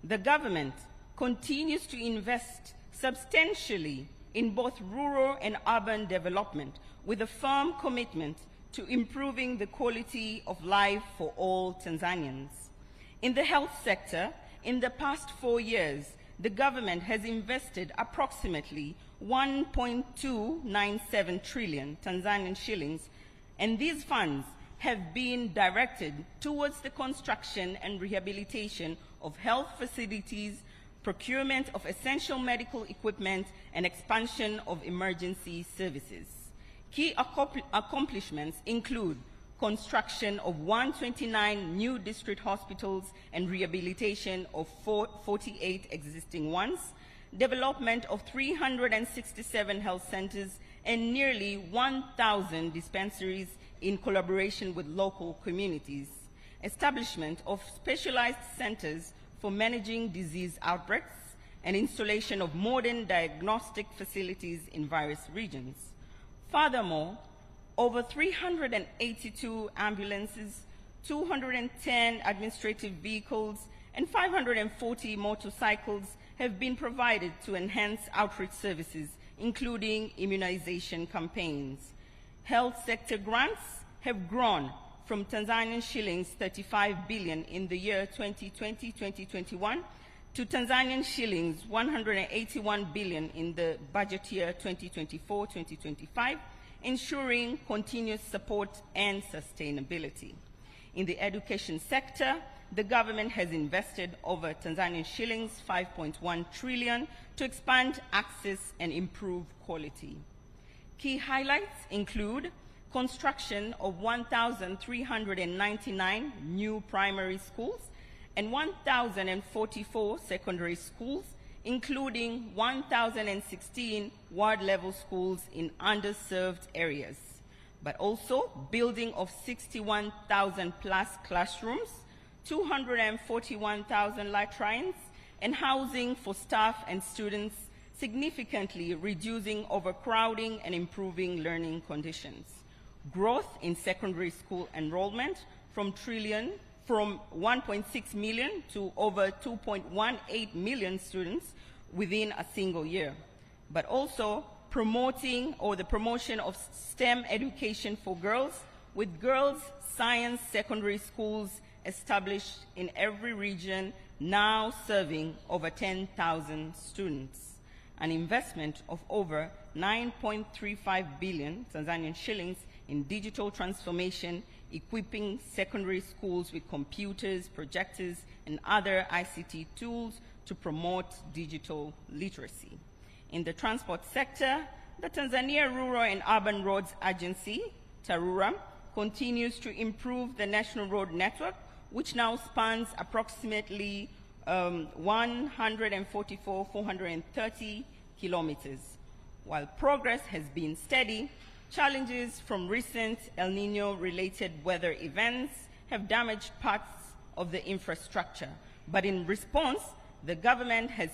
The government continues to invest substantially in both rural and urban development, with a firm commitment to improving the quality of life for all Tanzanians. In the health sector, in the past 4 years, the government has invested approximately 1.297 trillion Tanzanian shillings, and these funds have been directed towards the construction and rehabilitation of health facilities, procurement of essential medical equipment, and expansion of emergency services. Key accomplishments include construction of 129 new district hospitals and rehabilitation of 48 existing ones, development of 367 health centers, and nearly 1,000 dispensaries in collaboration with local communities, establishment of specialized centers for managing disease outbreaks, and installation of modern diagnostic facilities in various regions. Furthermore, over 382 ambulances, 210 administrative vehicles, and 540 motorcycles have been provided to enhance outreach services, including immunization campaigns. Health sector grants have grown from Tanzanian shillings 35 billion in the year 2020-2021 to Tanzanian shillings 181 billion in the budget year 2024-2025, ensuring continuous support and sustainability. In the education sector, the government has invested over Tanzanian shillings 5.1 trillion to expand access and improve quality. Key highlights include construction of 1,399 new primary schools and 1,044 secondary schools, including 1,016 ward-level schools in underserved areas, but also building of 61,000 plus classrooms, 241,000 latrines, and housing for staff and students, significantly reducing overcrowding and improving learning conditions. Growth in secondary school enrollment from 1.6 million to over 2.18 million students within a single year, but also the promotion of STEM education for girls, with girls' science secondary schools established in every region, now serving over 10,000 students. An investment of over 9.35 billion Tanzanian shillings in digital transformation, equipping secondary schools with computers, projectors, and other ICT tools to promote digital literacy. In the transport sector, the Tanzania Rural and Urban Roads Agency, TARURA, continues to improve the national road network, which now spans approximately 144,430 kilometers. While progress has been steady, challenges from recent El Nino-related weather events have damaged parts of the infrastructure. But in response, the government has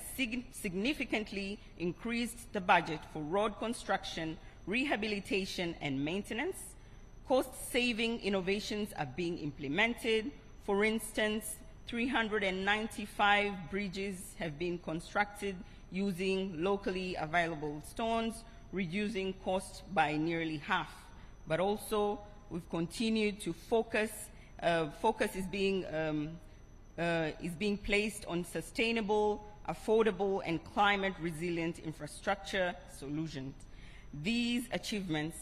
significantly increased the budget for road construction, rehabilitation, and maintenance. Cost-saving innovations are being implemented. For instance, 395 bridges have been constructed using locally available stones, reducing cost by nearly half. But also, we've continued to focus is being placed on sustainable, affordable, and climate-resilient infrastructure solutions. These achievements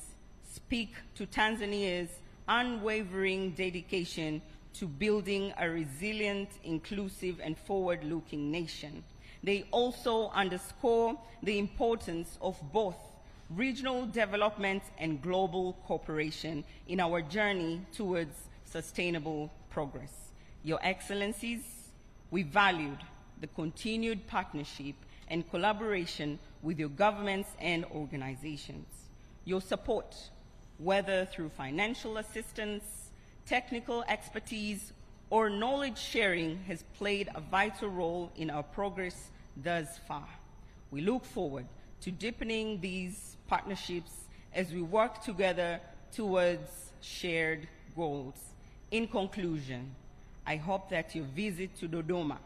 speak to Tanzania's unwavering dedication to building a resilient, inclusive, and forward-looking nation. They also underscore the importance of both regional development and global cooperation in our journey towards sustainable progress. Your Excellencies, we valued the continued partnership and collaboration with your governments and organizations. Your support, whether through financial assistance, technical expertise, or knowledge sharing, has played a vital role in our progress thus far. We look forward to deepening these partnerships as we work together towards shared goals. In conclusion, I hope that your visit to Dodoma,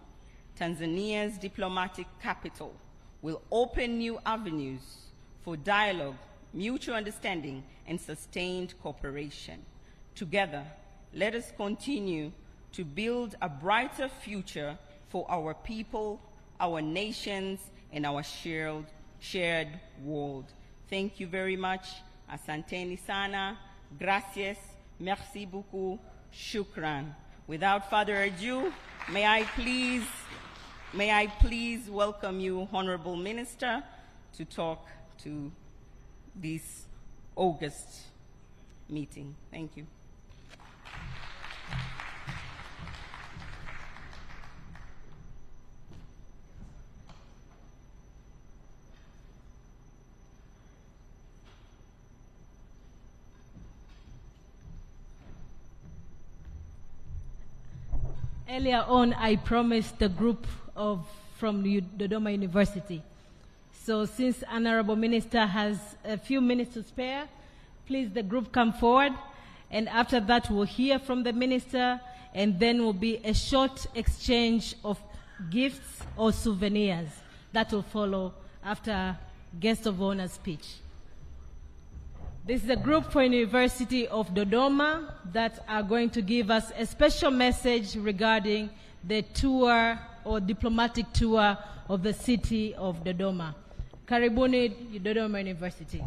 Tanzania's diplomatic capital, will open new avenues for dialogue, mutual understanding, and sustained cooperation. Together, let us continue to build a brighter future for our people, our nations, and our shared world. Thank you very much. Asanteni sana. Gracias. Merci beaucoup. Shukran. Without further ado, may I please welcome you, Honorable Minister, to talk to this August meeting. Thank you. Earlier on, I promised the group from Dodoma University. So since Honorable Minister has a few minutes to spare, please the group come forward, and after that we'll hear from the minister, and then will be a short exchange of gifts or souvenirs that will follow after guest of honor speech. This is a group for University of Dodoma that are going to give us a special message regarding the tour or diplomatic tour of the city of Dodoma. Karibuni Dodoma University.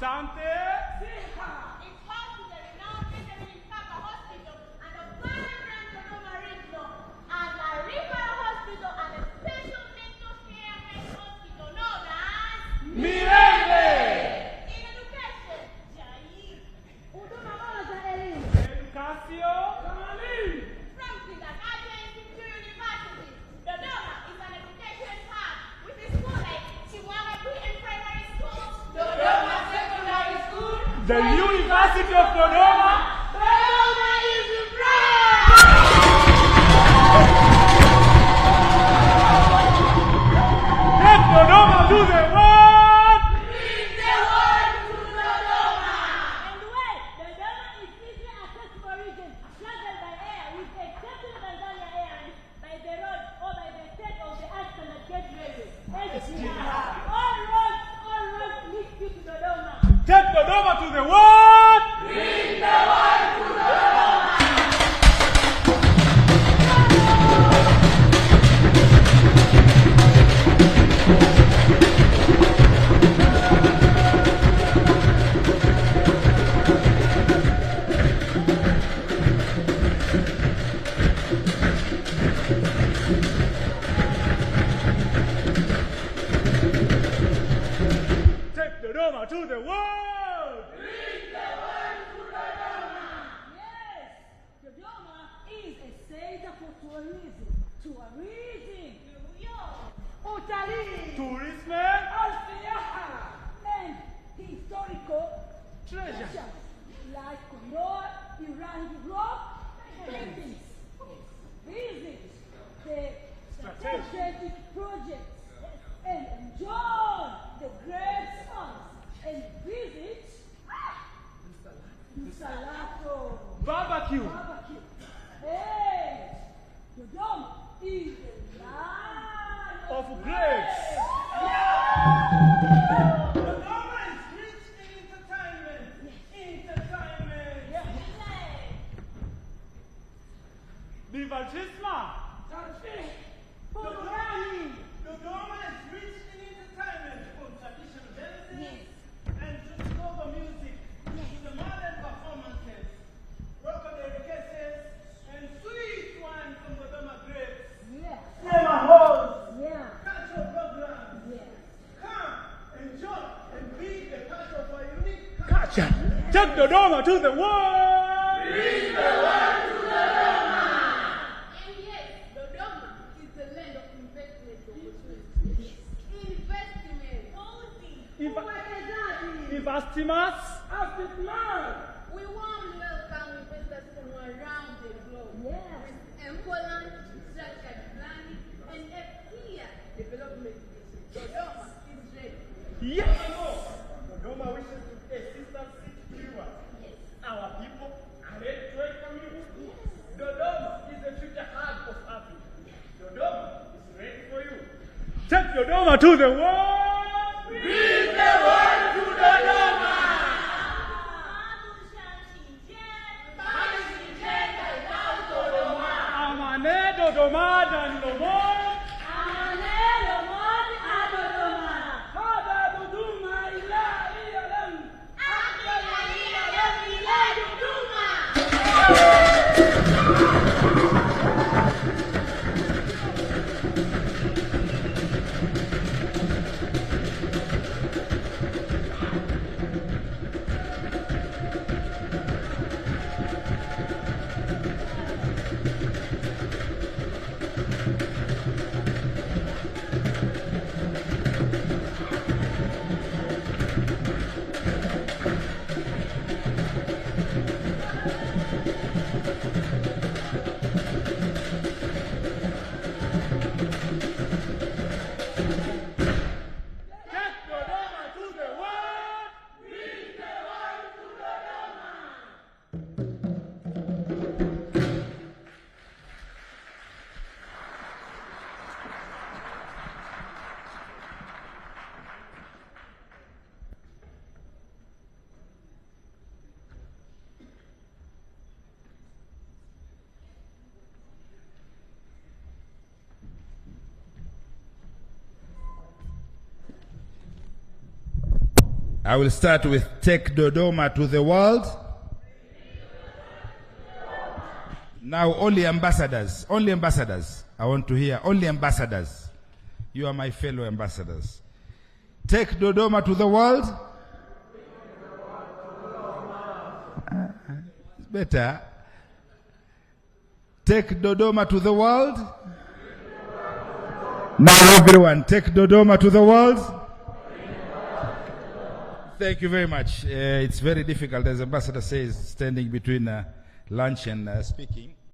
Asante. The University of Dodoma. Dodoma is proud. Take Dodoma to the world. Bring the world to Dodoma. And wait, Dodoma is easily accessible region, traveled by air with exceptional Tanzania Airlines, by the road or by the state-of-the-art standard gauge railway. SGR. All roads lead you to Dodoma. Take Dodoma to the world. Bring the world to Dodoma. Take Dodoma to the world. Tourism and historical treasure like Kwenye, Irangi Rock, paintings. Visit the strategic projects and enjoy the great songs and visit Nsalato barbecue. Hey, Talchisma. Dodoma is rich in entertainment from traditional dances and to global music, to the modern performances, local delicacies, and sweet wine from Dodoma grapes. Cinema halls, cultural programs. Come, enjoy, and be a part of our unique culture. Take Dodoma to the world. Bring the world to Dodoma. And yes, Dodoma is the land of investment opportunities. Investment. Investimas. We warmly welcome investors from around the globe. With employment, structured planning, and a clear development vision. Dodoma is ready. Yes. Dodoma wishes to be a sister city to you. Our people are ready to welcome you. Dodoma is the future hub of Africa. Dodoma is ready for you. Take Dodoma to the world. Bring the world to Dodoma. Amane Dodoma dan Lomo. I will start with take Dodoma to the world. Now only ambassadors. I want to hear only ambassadors. You are my fellow ambassadors. Take Dodoma to the world. It's better. Take Dodoma to the world. Now everyone, take Dodoma to the world. Thank you very much. It's very difficult, as Ambassador says, standing between lunch and speaking.